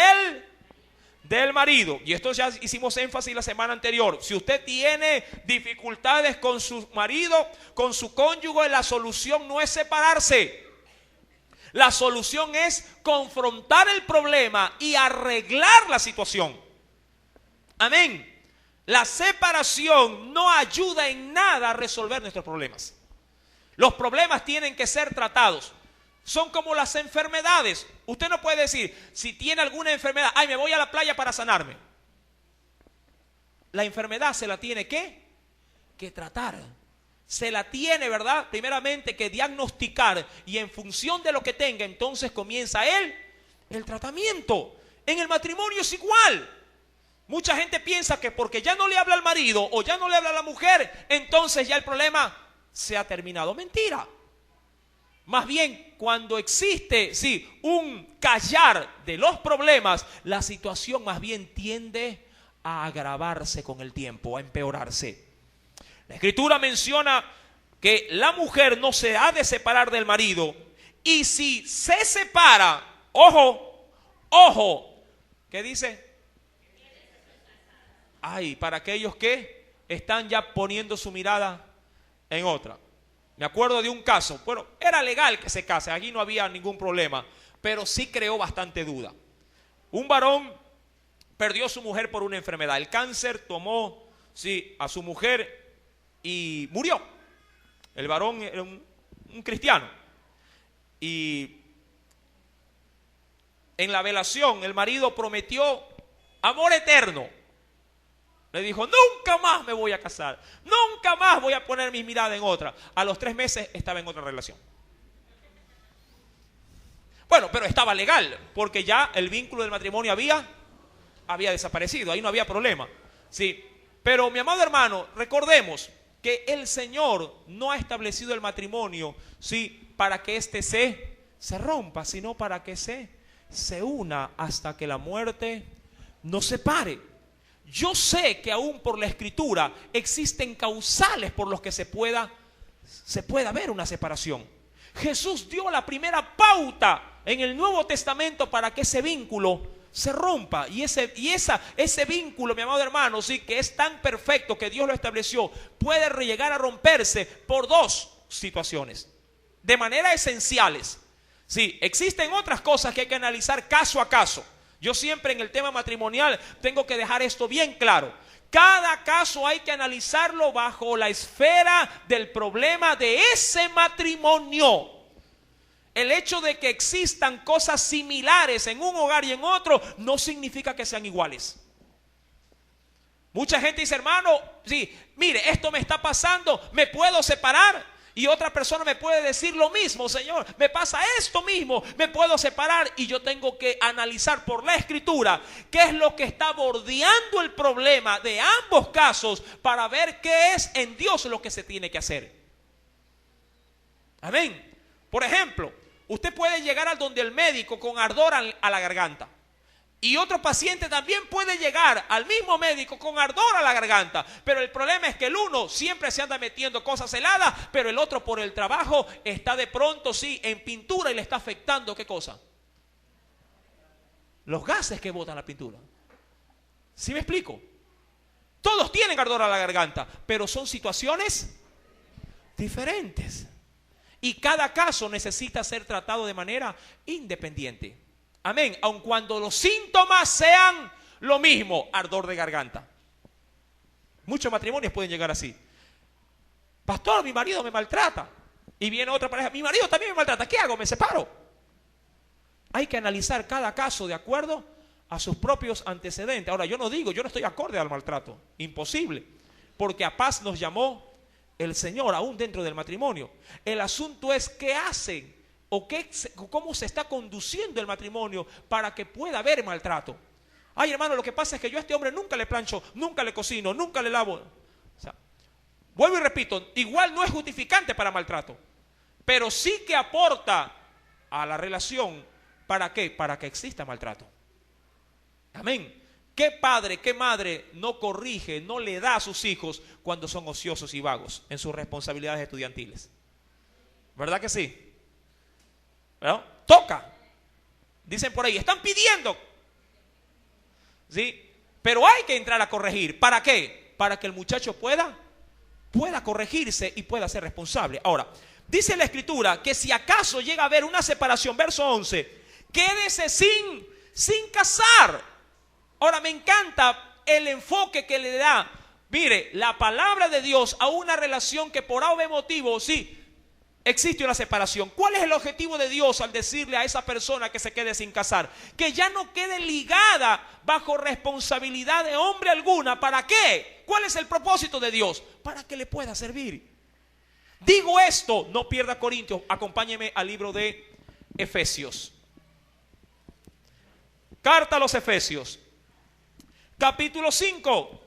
Speaker 2: del marido. Y esto ya hicimos énfasis la semana anterior. Si usted tiene dificultades con su marido, con su cónyuge, la solución no es separarse. La solución es confrontar el problema y arreglar la situación. Amén. La separación no ayuda en nada a resolver nuestros problemas. Los problemas tienen que ser tratados. Son como las enfermedades. Usted no puede decir, si tiene alguna enfermedad, ay, me voy a la playa para sanarme. La enfermedad se la tiene que tratar. Se la tiene, ¿verdad? Primeramente que diagnosticar, y en función de lo que tenga, entonces comienza el tratamiento. En el matrimonio es igual. Mucha gente piensa que porque ya no le habla al marido o ya no le habla a la mujer, entonces ya el problema se ha terminado. Mentira. Más bien, cuando existe, un callar de los problemas, la situación más bien tiende a agravarse con el tiempo, a empeorarse. La Escritura menciona que la mujer no se ha de separar del marido, y si se separa, ojo, ¿qué dice? Ay, para aquellos que están ya poniendo su mirada en otra. Me acuerdo de un caso, bueno, era legal que se case, aquí no había ningún problema, pero sí creó bastante duda. Un varón perdió a su mujer por una enfermedad. El cáncer tomó a su mujer y murió. El varón era un cristiano. Y en la velación el marido prometió amor eterno. Le dijo, nunca más me voy a casar, nunca más voy a poner mi mirada en otra. A los 3 meses estaba en otra relación. Bueno, pero estaba legal, porque ya el vínculo del matrimonio había había desaparecido, ahí no había problema. Sí, pero mi amado hermano, recordemos que el Señor no ha establecido el matrimonio, sí, para que éste se rompa, sino para que se una hasta que la muerte nos separe. Yo sé que aún por la Escritura existen causales por los que se pueda ver una separación. Jesús dio la primera pauta en el Nuevo Testamento para que ese vínculo se rompa. Y ese vínculo, mi amado hermano, sí, que es tan perfecto que Dios lo estableció, puede llegar a romperse por dos situaciones, de manera esenciales. Sí, existen otras cosas que hay que analizar caso a caso. Yo siempre en el tema matrimonial tengo que dejar esto bien claro. Cada caso hay que analizarlo bajo la esfera del problema de ese matrimonio. El hecho de que existan cosas similares en un hogar y en otro no significa que sean iguales. Mucha gente dice, hermano, sí, mire, esto me está pasando, ¿me puedo separar? Y otra persona me puede decir lo mismo, Señor, me pasa esto mismo, me puedo separar. Y yo tengo que analizar por la Escritura qué es lo que está bordeando el problema de ambos casos para ver qué es en Dios lo que se tiene que hacer. Amén. Por ejemplo, usted puede llegar al donde el médico con ardor a la garganta. Y otro paciente también puede llegar al mismo médico con ardor a la garganta. Pero el problema es que el uno siempre se anda metiendo cosas heladas, pero el otro por el trabajo está de pronto, sí, en pintura y le está afectando, ¿qué cosa? Los gases que botan la pintura. ¿Sí me explico? Todos tienen ardor a la garganta, pero son situaciones diferentes. Y cada caso necesita ser tratado de manera independiente. Amén. Aun cuando los síntomas sean lo mismo, ardor de garganta. Muchos matrimonios pueden llegar así. Pastor, mi marido me maltrata. Y viene otra pareja, mi marido también me maltrata. ¿Qué hago? ¿Me separo? Hay que analizar cada caso de acuerdo a sus propios antecedentes. Ahora, yo no estoy acorde al maltrato. Imposible. Porque a paz nos llamó el Señor, aún dentro del matrimonio. El asunto es qué hacen o cómo se está conduciendo el matrimonio para que pueda haber maltrato. Ay, hermano, lo que pasa es que yo a este hombre nunca le plancho, nunca le cocino, nunca le lavo. O sea, vuelvo y repito, igual no es justificante para maltrato, pero sí que aporta a la relación. ¿Para qué? Para que exista maltrato. Amén. ¿Qué padre, qué madre no corrige, no le da a sus hijos cuando son ociosos y vagos en sus responsabilidades estudiantiles? ¿Verdad que sí? ¿No? Toca. Dicen por ahí, están pidiendo. ¿Sí? Pero hay que entrar a corregir. ¿Para qué? Para que el muchacho pueda corregirse y pueda ser responsable. Ahora, dice la Escritura que si acaso llega a haber una separación, verso 11, quédese sin casar. Ahora, me encanta el enfoque que le da, mire, la palabra de Dios a una relación que por algún motivo, sí, existe una separación. ¿Cuál es el objetivo de Dios al decirle a esa persona que se quede sin casar? Que ya no quede ligada bajo responsabilidad de hombre alguna. ¿Para qué? ¿Cuál es el propósito de Dios? Para que le pueda servir. Digo esto, no pierda Corintios, acompáñeme al libro de Efesios. Carta a los Efesios, capítulo 5.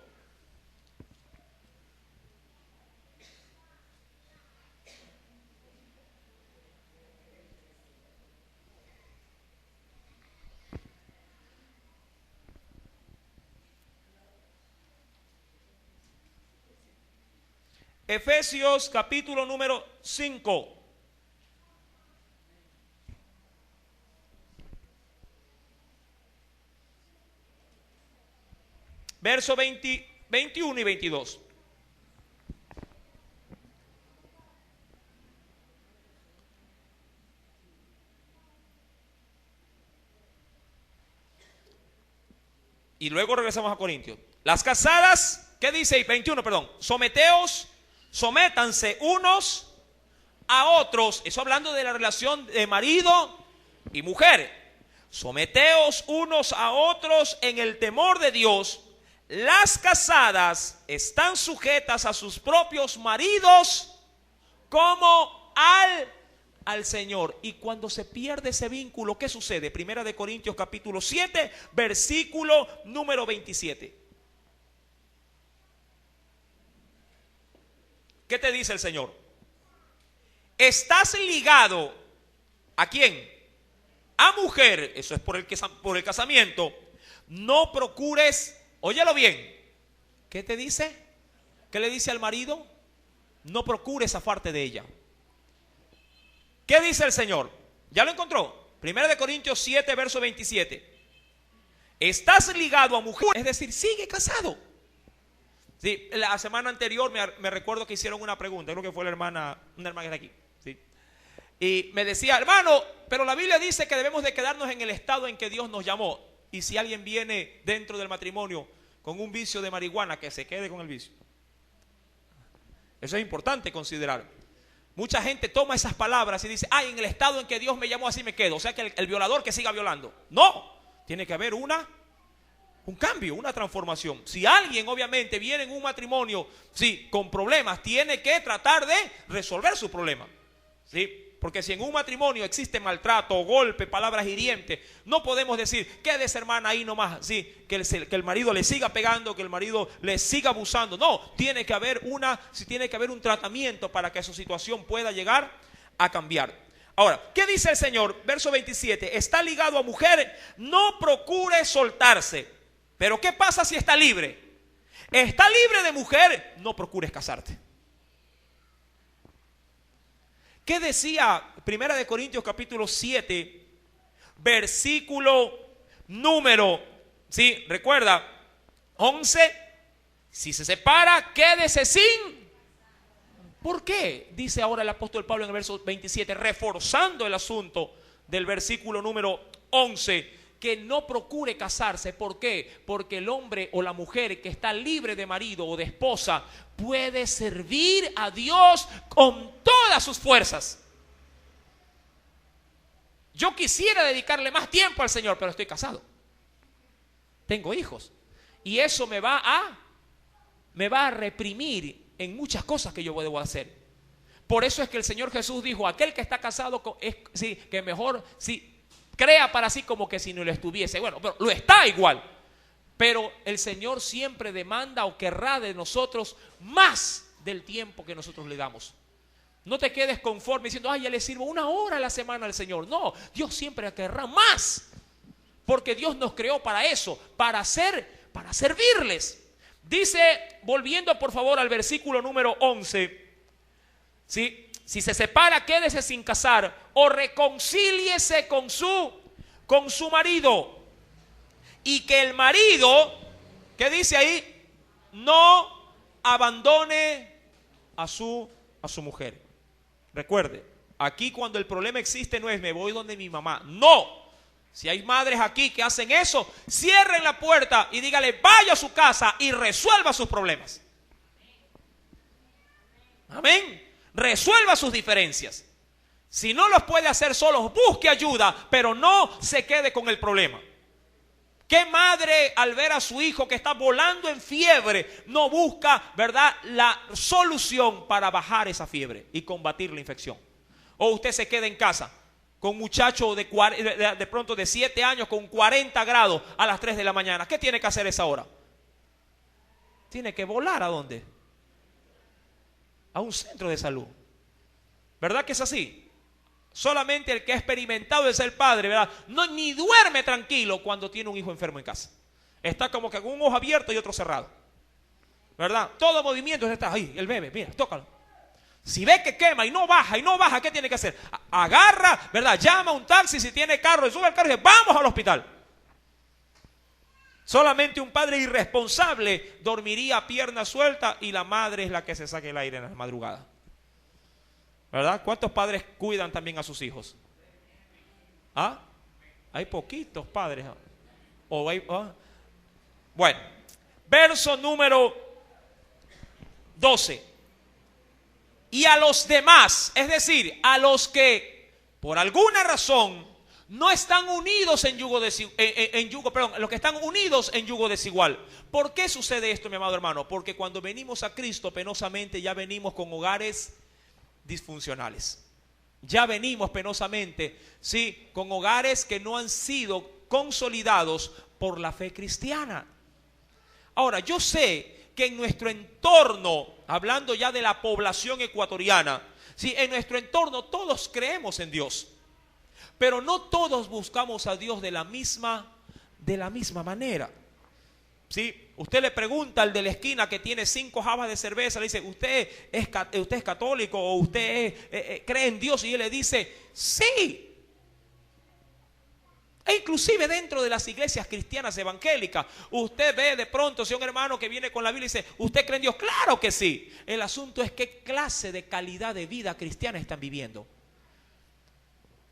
Speaker 2: Efesios capítulo número 5. Verso 21 y 22. Y luego regresamos a Corintios. Las casadas, ¿qué dice? 21, perdón. Sométanse unos a otros. Eso hablando de la relación de marido y mujer. Someteos unos a otros en el temor de Dios. Las casadas están sujetas a sus propios maridos como al al Señor. Y cuando se pierde ese vínculo, ¿qué sucede? Primera de Corintios capítulo 7, versículo número 27. ¿Qué te dice el Señor? Estás ligado, ¿a quién? A mujer, eso es por el casamiento. No procures, óyelo bien, ¿qué te dice? ¿Qué le dice al marido? No procures zafarte de ella. ¿Qué dice el Señor? ¿Ya lo encontró? Primera de Corintios 7, verso 27. Estás ligado a mujer, es decir, sigue casado. Sí, la semana anterior me recuerdo que hicieron una pregunta, creo que fue una hermana que está aquí. ¿Sí? Y me decía, hermano, pero la Biblia dice que debemos de quedarnos en el estado en que Dios nos llamó. Y si alguien viene dentro del matrimonio con un vicio de marihuana, que se quede con el vicio. Eso es importante considerar. Mucha gente toma esas palabras y dice, en el estado en que Dios me llamó así me quedo. O sea que el violador que siga violando. No, tiene que haber un cambio, una transformación. Si alguien obviamente viene en un matrimonio con problemas, tiene que tratar de resolver su problema. ¿Sí? Porque si en un matrimonio existe maltrato, golpe, palabras hirientes, no podemos decir, quédese hermana ahí nomás, que el marido le siga pegando, que el marido le siga abusando. No, tiene que haber un tratamiento para que su situación pueda llegar a cambiar. Ahora, ¿qué dice el Señor? Verso 27, está ligado a mujer, no procure soltarse. Pero ¿qué pasa si está libre? Está libre de mujer, no procures casarte. ¿Qué decía Primera de Corintios capítulo 7, versículo número, recuerda, 11? Si se separa, quédese sin. ¿Por qué? Dice ahora el apóstol Pablo en el verso 27, reforzando el asunto del versículo número 11, que no procure casarse. ¿Por qué? Porque el hombre o la mujer que está libre de marido o de esposa puede servir a Dios con todas sus fuerzas. Yo quisiera dedicarle más tiempo al Señor, pero estoy casado. Tengo hijos. Y eso me va a reprimir en muchas cosas que yo debo hacer. Por eso es que el Señor Jesús dijo, aquel que está casado que mejor crea para sí como que si no lo estuviese. Bueno, pero lo está igual. Pero el Señor siempre demanda o querrá de nosotros más del tiempo que nosotros le damos. No te quedes conforme diciendo, ya le sirvo 1 hora a la semana al Señor. No, Dios siempre querrá más. Porque Dios nos creó para eso, para servirles. Dice, volviendo por favor al versículo número 11, si se separa, quédese sin casar o reconcíliese con su marido. Y que el marido, ¿qué dice ahí? No abandone a su mujer. Recuerde, aquí cuando el problema existe no es me voy donde mi mamá. No. Si hay madres aquí que hacen eso, cierren la puerta y dígale, vaya a su casa y resuelva sus problemas. Amén. Resuelva sus diferencias. Si no los puede hacer solos, busque ayuda, pero no se quede con el problema. ¿Qué madre al ver a su hijo que está volando en fiebre no busca, verdad, la solución para bajar esa fiebre y combatir la infección? O usted se queda en casa con un muchacho de pronto de 7 años con 40 grados a las 3 de la mañana. ¿Qué tiene que hacer a esa hora? Tiene que volar ¿a dónde? A un centro de salud. ¿Verdad que es así? Solamente el que ha experimentado de ser padre, ¿verdad? Ni duerme tranquilo cuando tiene un hijo enfermo en casa. Está como que con un ojo abierto y otro cerrado. ¿Verdad? Todo movimiento está ahí. El bebé, mira, tócalo. Si ve que quema y no baja, ¿qué tiene que hacer? Agarra, ¿verdad? Llama a un taxi, si tiene carro, sube al carro y dice, vamos al hospital. Solamente un padre irresponsable dormiría a pierna suelta y la madre es la que se saque el aire en la madrugada. ¿Verdad? ¿Cuántos padres cuidan también a sus hijos? Hay poquitos padres. Bueno, verso número 12. Y a los demás, es decir, a los que por alguna razón no están unidos en yugo los que están unidos en yugo desigual. ¿Por qué sucede esto, mi amado hermano? Porque cuando venimos a Cristo, penosamente ya venimos con hogares disfuncionales. ya venimos penosamente, sí, con hogares que no han sido consolidados por la fe cristiana. Ahora, yo sé que en nuestro entorno, hablando ya de la población ecuatoriana, sí, en nuestro entorno todos creemos en Dios, pero no todos buscamos a Dios de la misma manera. ¿Sí? Usted le pregunta al de la esquina que tiene 5 jabas de cerveza, le dice, ¿usted es católico o usted cree en Dios? Y él le dice, sí. E inclusive dentro de las iglesias cristianas evangélicas, usted ve de pronto si un hermano que viene con la Biblia y dice, ¿usted cree en Dios? Claro que sí. El asunto es qué clase de calidad de vida cristiana están viviendo.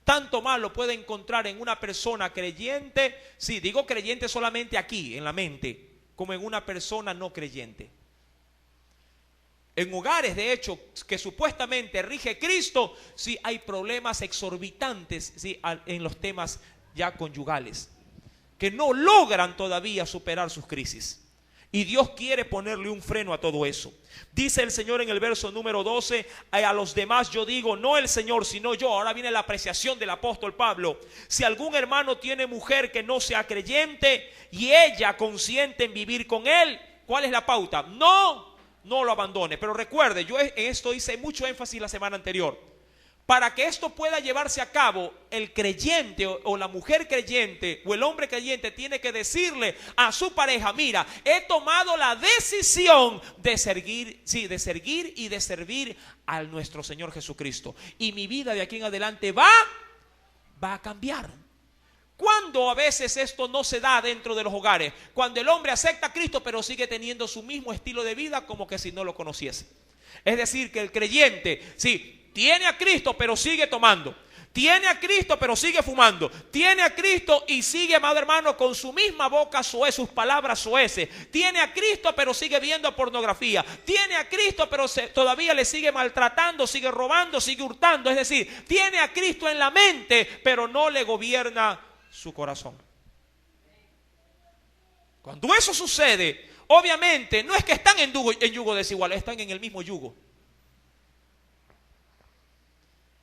Speaker 2: Tanto más lo puede encontrar en una persona creyente, sí, digo creyente solamente aquí, en la mente, como en una persona no creyente. En hogares, de hecho, que supuestamente rige Cristo, sí hay problemas exorbitantes, sí, en los temas ya conyugales, que no logran todavía superar sus crisis. Y Dios quiere ponerle un freno a todo eso. Dice el Señor en el verso número 12, a los demás yo digo, no el Señor, sino yo. Ahora viene la apreciación del apóstol Pablo. Si algún hermano tiene mujer que no sea creyente y ella consiente en vivir con él, ¿cuál es la pauta? No lo abandone. Pero recuerde, yo en esto hice mucho énfasis la semana anterior. Para que esto pueda llevarse a cabo, el creyente o la mujer creyente o el hombre creyente tiene que decirle a su pareja, mira, he tomado la decisión de seguir y de servir a nuestro Señor Jesucristo. Y mi vida de aquí en adelante va a cambiar. ¿Cuándo a veces esto no se da dentro de los hogares? Cuando el hombre acepta a Cristo pero sigue teniendo su mismo estilo de vida como que si no lo conociese. Es decir, que el creyente, sí, tiene a Cristo pero sigue tomando, tiene a Cristo pero sigue fumando, tiene a Cristo y sigue, amado hermano, con su misma boca soez, sus palabras soeces, tiene a Cristo pero sigue viendo pornografía, tiene a Cristo pero todavía le sigue maltratando, sigue robando, sigue hurtando. Es decir, tiene a Cristo en la mente pero no le gobierna su corazón. Cuando eso sucede, obviamente no es que están en yugo desigual, están en el mismo yugo.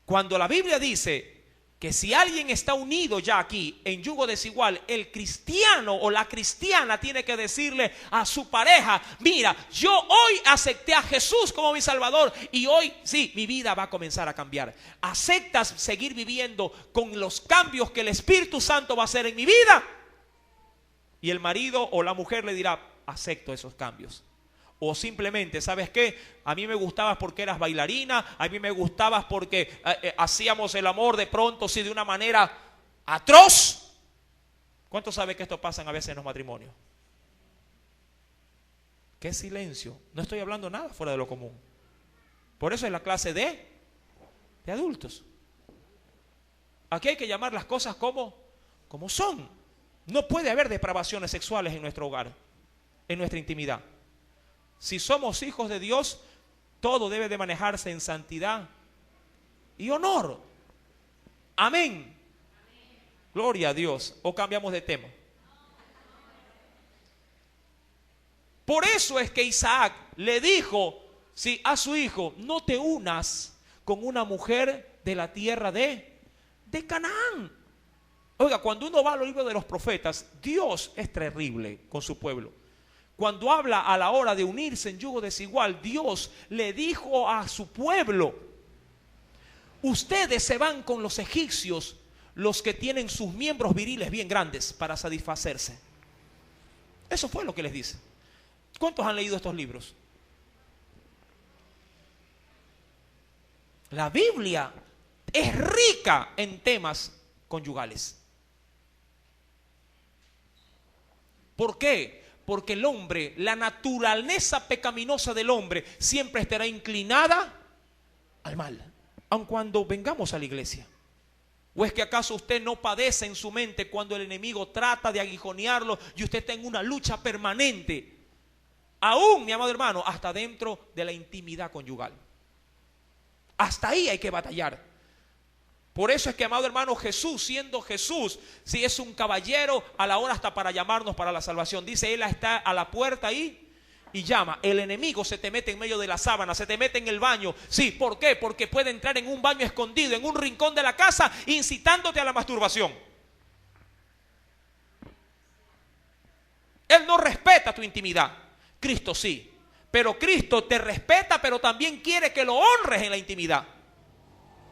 Speaker 2: Cuando la Biblia dice que si alguien está unido ya aquí en yugo desigual, el cristiano o la cristiana tiene que decirle a su pareja, mira, yo hoy acepté a Jesús como mi Salvador y hoy sí, mi vida va a comenzar a cambiar. ¿Aceptas seguir viviendo con los cambios que el Espíritu Santo va a hacer en mi vida? Y el marido o la mujer le dirá, acepto esos cambios. O simplemente, ¿sabes qué? A mí me gustabas porque eras bailarina, a mí me gustabas porque hacíamos el amor de pronto, sí, de una manera atroz. ¿Cuántos saben que esto pasa a veces en los matrimonios? ¿Qué silencio? No estoy hablando nada fuera de lo común. Por eso es la clase de adultos. Aquí hay que llamar las cosas como son. No puede haber depravaciones sexuales en nuestro hogar, en nuestra intimidad. Si somos hijos de Dios, todo debe de manejarse en santidad y honor. Amén. Gloria a Dios. ¿O cambiamos de tema? Por eso es que Isaac le dijo, sí, a su hijo, no te unas con una mujer de la tierra de Canaán. Oiga, cuando uno va a los libros de los profetas, Dios es terrible con su pueblo. Cuando habla a la hora de unirse en yugo desigual, Dios le dijo a su pueblo, ustedes se van con los egipcios, los que tienen sus miembros viriles bien grandes para satisfacerse. Eso fue lo que les dice. ¿Cuántos han leído estos libros? La Biblia es rica en temas conyugales. ¿Por qué? Porque el hombre, la naturaleza pecaminosa del hombre siempre estará inclinada al mal, aun cuando vengamos a la iglesia. ¿O es que acaso usted no padece en su mente cuando el enemigo trata de aguijonearlo y usted está en una lucha permanente? Aún, mi amado hermano, hasta dentro de la intimidad conyugal. Hasta ahí hay que batallar. Por eso es que, amado hermano, Jesús, siendo Jesús, si es un caballero a la hora hasta para llamarnos para la salvación. Dice, Él está a la puerta ahí y llama. El enemigo se te mete en medio de la sábana, se te mete en el baño. Sí, ¿por qué? Porque puede entrar en un baño escondido, en un rincón de la casa, incitándote a la masturbación. Él no respeta tu intimidad. Cristo sí. Pero Cristo te respeta, pero también quiere que lo honres en la intimidad.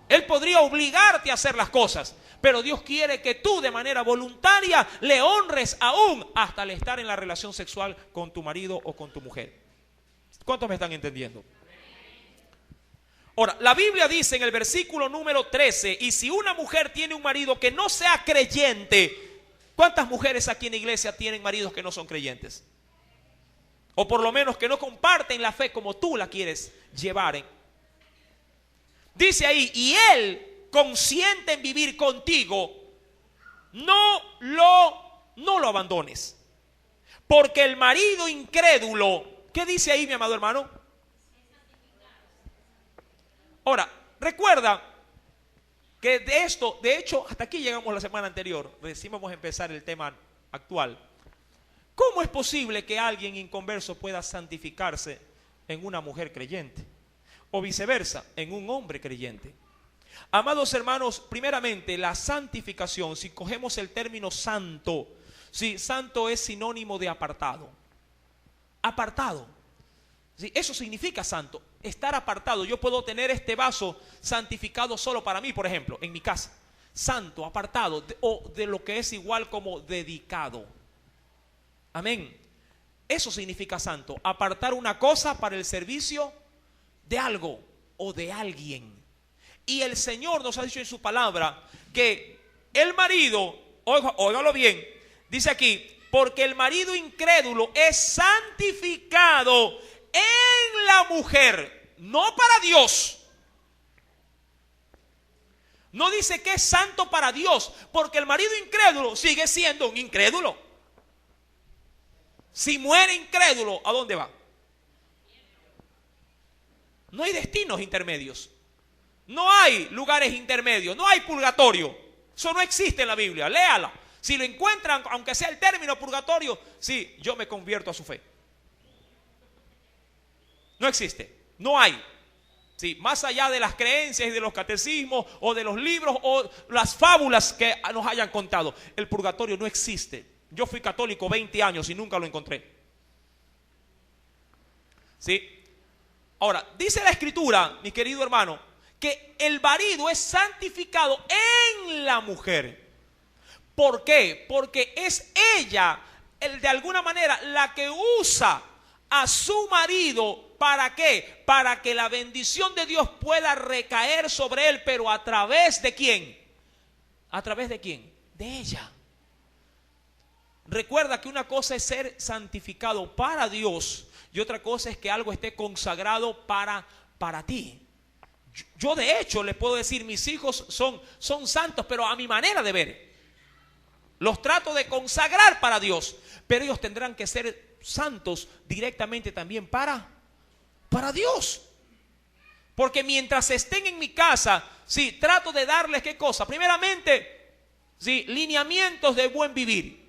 Speaker 2: Él podría obligarte a hacer las cosas, pero Dios quiere que tú de manera voluntaria le honres aún hasta el estar en la relación sexual con tu marido o con tu mujer. ¿Cuántos me están entendiendo? Ahora, la Biblia dice en el versículo número 13, y si una mujer tiene un marido que no sea creyente, ¿cuántas mujeres aquí en la iglesia tienen maridos que no son creyentes? O por lo menos que no comparten la fe como tú la quieres llevar. Dice ahí, y él consiente en vivir contigo, no lo abandones. Porque el marido incrédulo, ¿qué dice ahí, mi amado hermano? Ahora, recuerda que de esto, de hecho, hasta aquí llegamos la semana anterior. Recién vamos a empezar el tema actual. ¿Cómo es posible que alguien inconverso pueda santificarse en una mujer creyente? O viceversa, en un hombre creyente. Amados hermanos, primeramente la santificación, si cogemos el término santo, sí, santo es sinónimo de apartado. Apartado. Sí, eso significa santo, estar apartado. Yo puedo tener este vaso santificado solo para mí, por ejemplo, en mi casa. Santo, apartado, o de lo que es igual como dedicado. Amén. Eso significa santo, apartar una cosa para el servicio de algo o de alguien. Y el Señor nos ha dicho en su palabra que el marido, óigalo bien, dice aquí, porque el marido incrédulo es santificado en la mujer, no para Dios. No dice que es santo para Dios, porque el marido incrédulo sigue siendo un incrédulo. Si muere incrédulo, ¿a dónde va? No hay destinos intermedios. No hay lugares intermedios. No hay purgatorio. Eso no existe en la Biblia. Léala. Si lo encuentran, aunque sea el término purgatorio, sí, yo me convierto a su fe. No existe. No hay. Sí, más allá de las creencias y de los catecismos o de los libros o las fábulas que nos hayan contado, el purgatorio no existe. Yo fui católico 20 años y nunca lo encontré. ¿Sí? Ahora, dice la Escritura, mi querido hermano, que el marido es santificado en la mujer. ¿Por qué? Porque es ella, de alguna manera, la que usa a su marido. ¿Para qué? Para que la bendición de Dios pueda recaer sobre él, pero ¿a través de quién? ¿A través de quién? De ella. Recuerda que una cosa es ser santificado para Dios y otra cosa es que algo esté consagrado para ti. Yo de hecho les puedo decir, mis hijos son santos, pero a mi manera de ver. Los trato de consagrar para Dios, pero ellos tendrán que ser santos directamente también para Dios. Porque mientras estén en mi casa, sí, trato de darles ¿qué cosa? Primeramente, sí, lineamientos de buen vivir.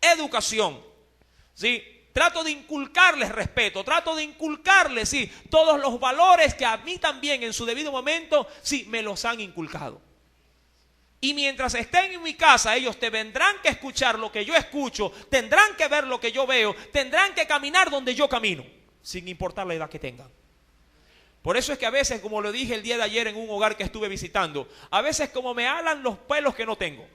Speaker 2: Educación, ¿sí? Trato de inculcarles respeto, trato de inculcarles, sí, todos los valores que a mí también en su debido momento, sí, me los han inculcado. Y mientras estén en mi casa, ellos tendrán que escuchar lo que yo escucho, tendrán que ver lo que yo veo, tendrán que caminar donde yo camino, sin importar la edad que tengan. Por eso es que a veces, como lo dije el día de ayer en un hogar que estuve visitando, a veces como me alan los pelos que no tengo.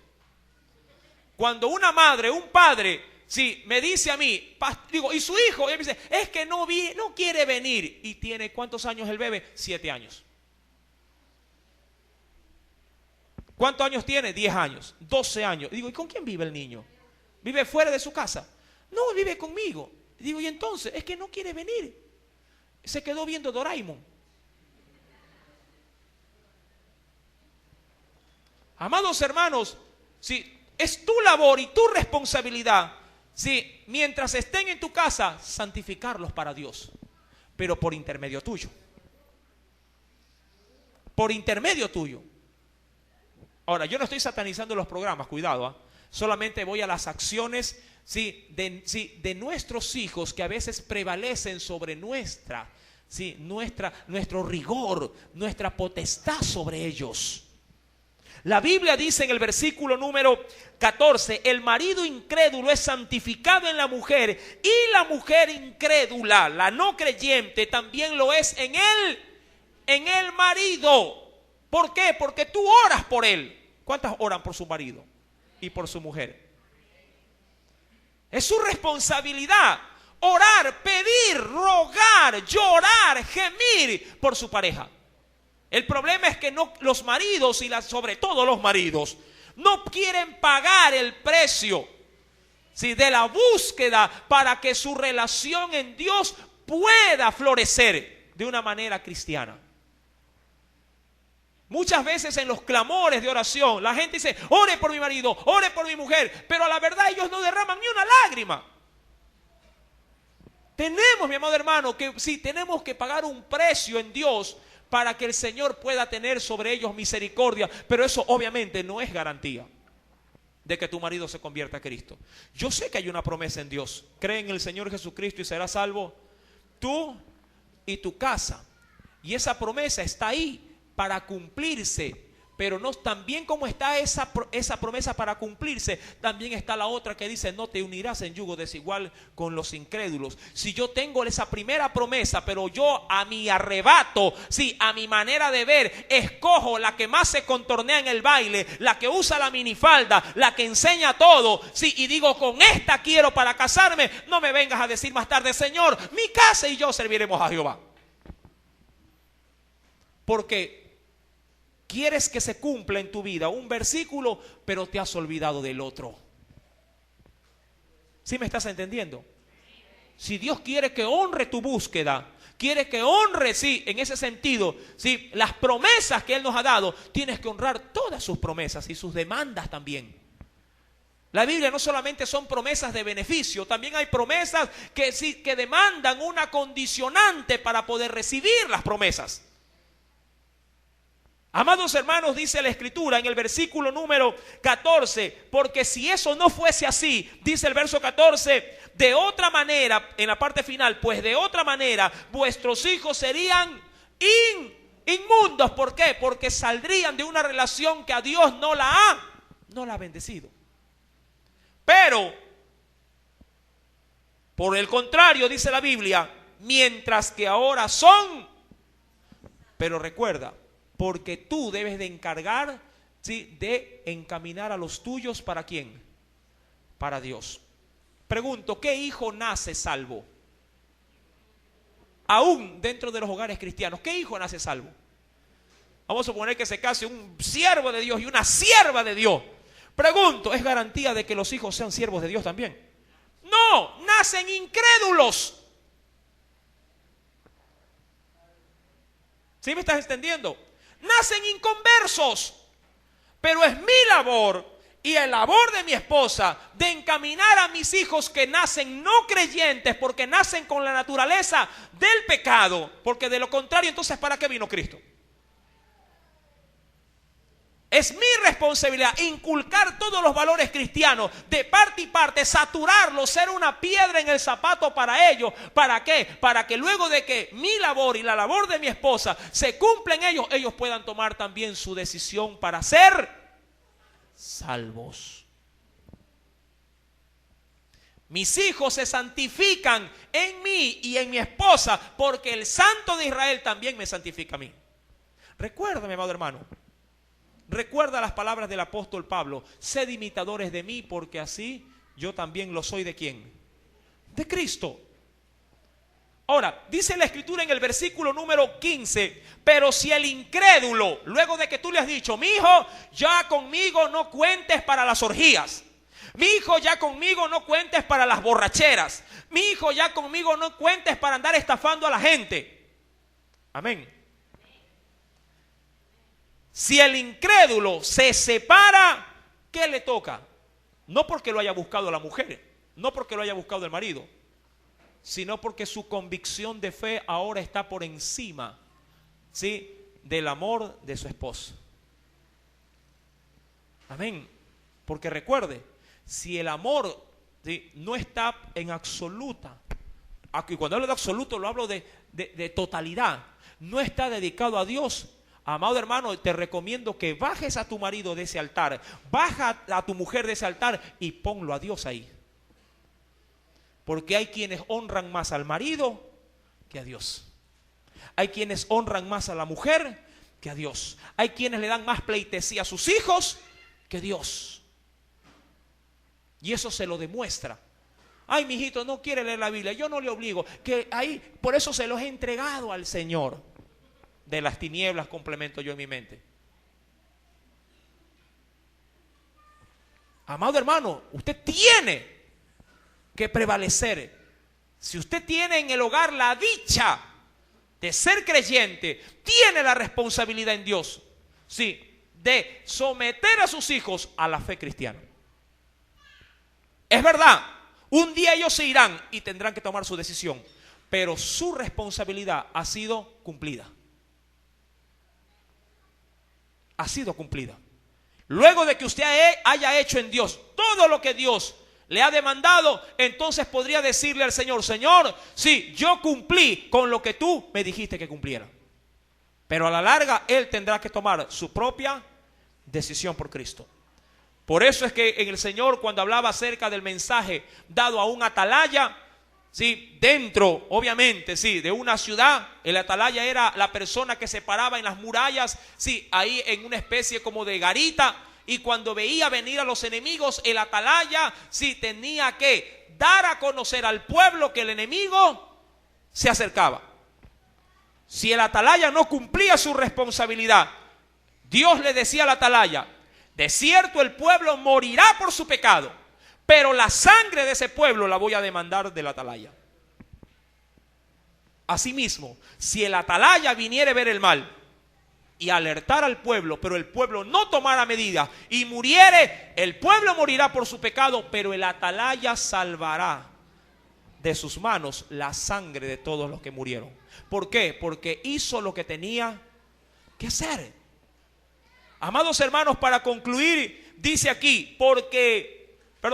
Speaker 2: Cuando una madre, un padre, sí, me dice a mí, digo, ¿y su hijo? Y él me dice, es que no quiere venir. ¿Y tiene cuántos años el bebé? 7 años. ¿Cuántos años tiene? 10 años, 12 años. Digo, ¿y con quién vive el niño? ¿Vive fuera de su casa? No, vive conmigo. Digo, ¿y entonces? Es que no quiere venir. Se quedó viendo Doraemon. Amados hermanos, sí, es tu labor y tu responsabilidad, sí, mientras estén en tu casa, santificarlos para Dios, pero por intermedio tuyo. Por intermedio tuyo. Ahora, yo no estoy satanizando los programas, cuidado, solamente voy a las acciones, de nuestros hijos que a veces prevalecen sobre nuestro rigor, nuestra potestad sobre ellos. La Biblia dice en el versículo número 14, el marido incrédulo es santificado en la mujer y la mujer incrédula, la no creyente, también lo es en el marido. ¿Por qué? Porque tú oras por él. ¿Cuántas oran por su marido y por su mujer? Es su responsabilidad orar, pedir, rogar, llorar, gemir por su pareja. El problema es que los maridos sobre todo los maridos no quieren pagar el precio de la búsqueda para que su relación en Dios pueda florecer de una manera cristiana. Muchas veces en los clamores de oración la gente dice: ore por mi marido, ore por mi mujer, pero a la verdad ellos no derraman ni una lágrima. Tenemos, mi amado hermano, que sí, tenemos que pagar un precio en Dios para que el Señor pueda tener sobre ellos misericordia, pero eso obviamente no es garantía de que tu marido se convierta a Cristo. Yo sé que hay una promesa en Dios: cree en el Señor Jesucristo y serás salvo tú y tu casa. Y esa promesa está ahí para cumplirse, pero no, también como está esa promesa para cumplirse, también está la otra que dice: no te unirás en yugo desigual con los incrédulos. Si yo tengo esa primera promesa, pero yo a mi arrebato, a mi manera de ver, escojo la que más se contornea en el baile, la que usa la minifalda, la que enseña todo, y digo: con esta quiero para casarme, no me vengas a decir más tarde: Señor, mi casa y yo serviremos a Jehová. Porque quieres que se cumpla en tu vida un versículo, pero te has olvidado del otro. ¿Sí me estás entendiendo? Si Dios quiere que honre tu búsqueda, quiere que honre, en ese sentido, las promesas que Él nos ha dado, tienes que honrar todas sus promesas y sus demandas también. La Biblia no solamente son promesas de beneficio, también hay promesas que demandan una condicionante para poder recibir las promesas. Amados hermanos, dice la Escritura en el versículo número 14, porque si eso no fuese así, dice el verso 14, de otra manera, en la parte final, pues de otra manera vuestros hijos serían inmundos. ¿Por qué? Porque saldrían de una relación que a Dios no la ha bendecido. Pero, por el contrario, dice la Biblia, mientras que ahora son, pero recuerda, porque tú debes de encargar, de encaminar a los tuyos, ¿para quién? Para Dios. Pregunto, ¿qué hijo nace salvo? Aún dentro de los hogares cristianos, ¿qué hijo nace salvo? Vamos a suponer que se case un siervo de Dios y una sierva de Dios. Pregunto, ¿es garantía de que los hijos sean siervos de Dios también? No, nacen incrédulos. ¿Sí me estás entendiendo? Nacen inconversos, pero es mi labor y el labor de mi esposa de encaminar a mis hijos que nacen no creyentes, porque nacen con la naturaleza del pecado, porque de lo contrario, entonces, ¿para qué vino Cristo? Es mi responsabilidad inculcar todos los valores cristianos de parte y parte, saturarlos, ser una piedra en el zapato para ellos. ¿Para qué? Para que luego de que mi labor y la labor de mi esposa se cumplen ellos puedan tomar también su decisión para ser salvos. Mis hijos se santifican en mí y en mi esposa, porque el Santo de Israel también me santifica a mí. Recuérdame, amado hermano. Recuerda las palabras del apóstol Pablo: sed imitadores de mí, porque así yo también lo soy. ¿De quién? De Cristo. Ahora, dice la Escritura en el versículo número 15, pero si el incrédulo, luego de que tú le has dicho: mi hijo, ya conmigo no cuentes para las orgías, mi hijo, ya conmigo no cuentes para las borracheras, mi hijo, ya conmigo no cuentes para andar estafando a la gente. Amén. Si el incrédulo se separa, ¿qué le toca? No porque lo haya buscado la mujer, no porque lo haya buscado el marido, sino porque su convicción de fe ahora está por encima, del amor de su esposa. Amén. Porque recuerde, si el amor ¿sí?, no está en absoluta. Aquí cuando hablo de absoluto lo hablo de totalidad. No está dedicado a Dios. Amado hermano, te recomiendo que bajes a tu marido de ese altar, baja a tu mujer de ese altar y ponlo a Dios ahí. Porque hay quienes honran más al marido que a Dios. Hay quienes honran más a la mujer que a Dios. Hay quienes le dan más pleitesía a sus hijos que a Dios. Y eso se lo demuestra. Ay, mi hijito no quiere leer la Biblia, yo no le obligo. Que ahí, por eso se los he entregado al Señor. De las tinieblas complemento yo en mi mente. Amado hermano, usted tiene que prevalecer. Si usted tiene en el hogar la dicha de ser creyente, tiene la responsabilidad en Dios, sí, de someter a sus hijos a la fe cristiana. Es verdad, un día ellos se irán y tendrán que tomar su decisión, pero su responsabilidad ha sido cumplida. Ha sido cumplida. Luego de que usted haya hecho en Dios todo lo que Dios le ha demandado, entonces podría decirle al Señor: Señor, sí, yo cumplí con lo que tú me dijiste que cumpliera. Pero a la larga Él tendrá que tomar su propia decisión por Cristo. Por eso es que en el Señor, cuando hablaba acerca del mensaje dado a un atalaya, sí, dentro, obviamente, sí, de una ciudad, el atalaya era la persona que se paraba en las murallas, sí, ahí en una especie como de garita, y cuando veía venir a los enemigos, el atalaya, sí, tenía que dar a conocer al pueblo que el enemigo se acercaba. Si el atalaya no cumplía su responsabilidad, Dios le decía al atalaya: de cierto el pueblo morirá por su pecado, pero la sangre de ese pueblo la voy a demandar del atalaya. Asimismo, si el atalaya viniera a ver el mal y alertar al pueblo, pero el pueblo no tomara medidas y muriere, el pueblo morirá por su pecado, pero el atalaya salvará de sus manos la sangre de todos los que murieron. ¿Por qué? Porque hizo lo que tenía que hacer. Amados hermanos, para concluir, dice aquí,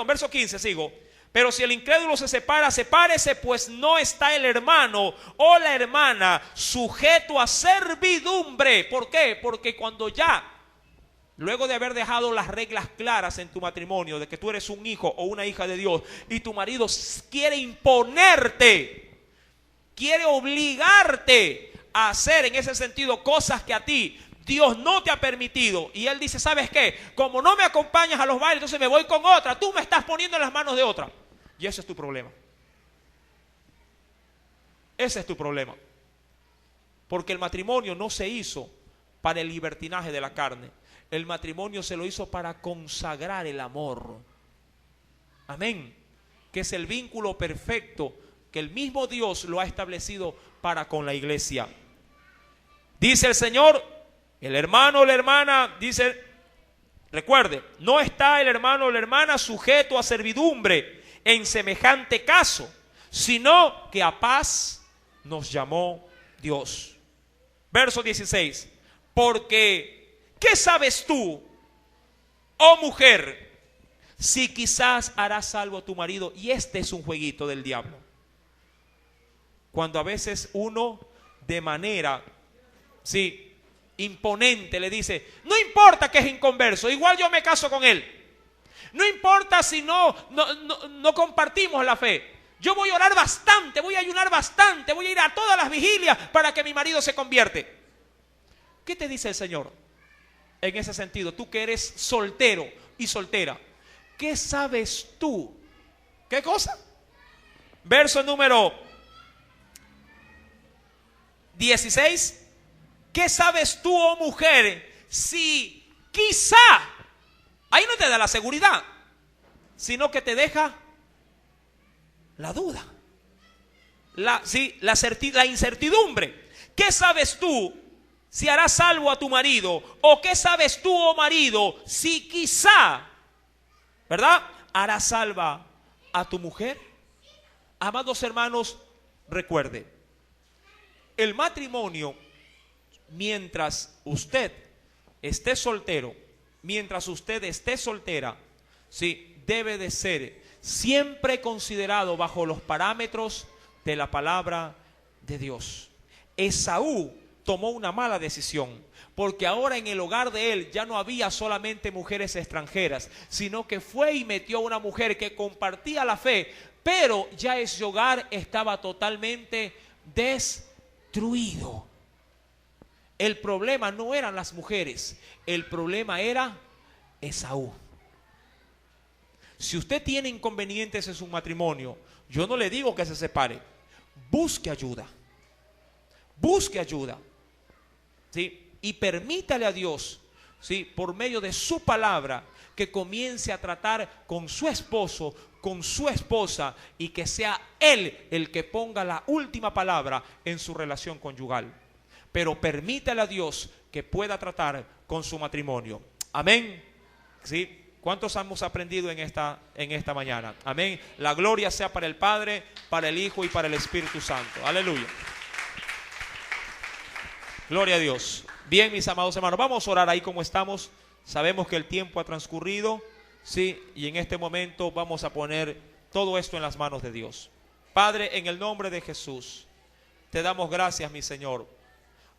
Speaker 2: verso 15, sigo. Pero si el incrédulo se separa, sepárese, pues no está el hermano o la hermana sujeto a servidumbre. ¿Por qué? Porque cuando ya, luego de haber dejado las reglas claras en tu matrimonio, de que tú eres un hijo o una hija de Dios, y tu marido quiere imponerte, quiere obligarte a hacer en ese sentido cosas que a ti Dios no te ha permitido, y él dice: ¿sabes qué? Como no me acompañas a los bailes, entonces me voy con otra. Tú me estás poniendo en las manos de otra. Y ese es tu problema. Ese es tu problema. Porque el matrimonio no se hizo para el libertinaje de la carne. El matrimonio se lo hizo para consagrar el amor. Amén. Que es el vínculo perfecto que el mismo Dios lo ha establecido para con la iglesia. Dice el Señor: el hermano o la hermana, dice, recuerde, no está el hermano o la hermana sujeto a servidumbre en semejante caso, sino que a paz nos llamó Dios. Verso 16. Porque, ¿qué sabes tú, oh mujer, si quizás harás salvo a tu marido? Y este es un jueguito del diablo. Cuando a veces uno de manera, sí, imponente le dice: no importa que es inconverso, igual yo me caso con él. No importa si no compartimos la fe. Yo voy a orar bastante, voy a ayunar bastante, voy a ir a todas las vigilias para que mi marido se convierte. ¿Qué te dice el Señor en ese sentido? Tú que eres soltero y soltera, ¿qué sabes tú? ¿Qué cosa? Verso número 16. ¿Qué sabes tú, oh mujer, si quizá, ahí no te da la seguridad, sino que te deja la duda, la incertidumbre? ¿Qué sabes tú si harás salvo a tu marido? ¿O qué sabes tú, oh marido, si quizá, ¿verdad?, harás salva a tu mujer? Amados hermanos, recuerde, el matrimonio, mientras usted esté soltero, mientras usted esté soltera, sí, debe de ser siempre considerado bajo los parámetros de la palabra de Dios. Esaú tomó una mala decisión, porque ahora en el hogar de él ya no había solamente mujeres extranjeras, sino que fue y metió a una mujer que compartía la fe, pero ya ese hogar estaba totalmente destruido. El problema no eran las mujeres, el problema era Esaú. Si usted tiene inconvenientes en su matrimonio, yo no le digo que se separe. Busque ayuda. Busque ayuda. ¿Sí? Y permítale a Dios, ¿sí?, por medio de su palabra, que comience a tratar con su esposo, con su esposa, y que sea él el que ponga la última palabra en su relación conyugal. Pero permítale a Dios que pueda tratar con su matrimonio. Amén. ¿Sí? ¿Cuántos hemos aprendido en esta mañana? Amén. La gloria sea para el Padre, para el Hijo y para el Espíritu Santo. Aleluya. Gloria a Dios. Bien, mis amados hermanos, vamos a orar ahí como estamos. Sabemos que el tiempo ha transcurrido, sí, y en este momento vamos a poner todo esto en las manos de Dios. Padre, en el nombre de Jesús, te damos gracias, mi Señor.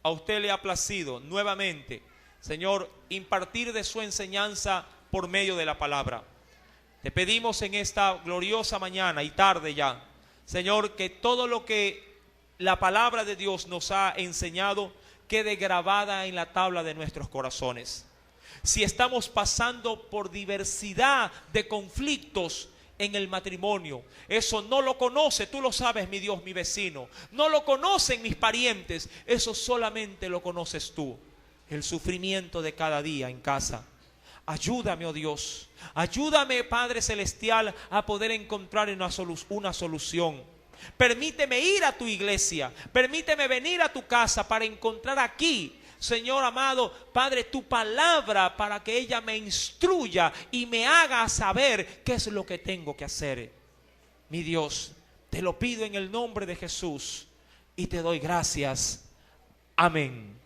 Speaker 2: A usted le ha placido nuevamente, Señor, impartir de su enseñanza por medio de la palabra. Te pedimos en esta gloriosa mañana y tarde ya, Señor, que todo lo que la palabra de Dios nos ha enseñado quede grabada en la tabla de nuestros corazones. Si estamos pasando por diversidad de conflictos en el matrimonio, eso no lo conoce, tú lo sabes, mi Dios, mi vecino, no lo conocen mis parientes, eso solamente lo conoces tú. El sufrimiento de cada día en casa. Ayúdame, oh Dios, ayúdame, Padre Celestial, a poder encontrar una solución. Permíteme ir a tu iglesia, permíteme venir a tu casa para encontrar aquí, Señor amado, Padre, tu palabra, para que ella me instruya y me haga saber qué es lo que tengo que hacer. Mi Dios, te lo pido en el nombre de Jesús y te doy gracias. Amén.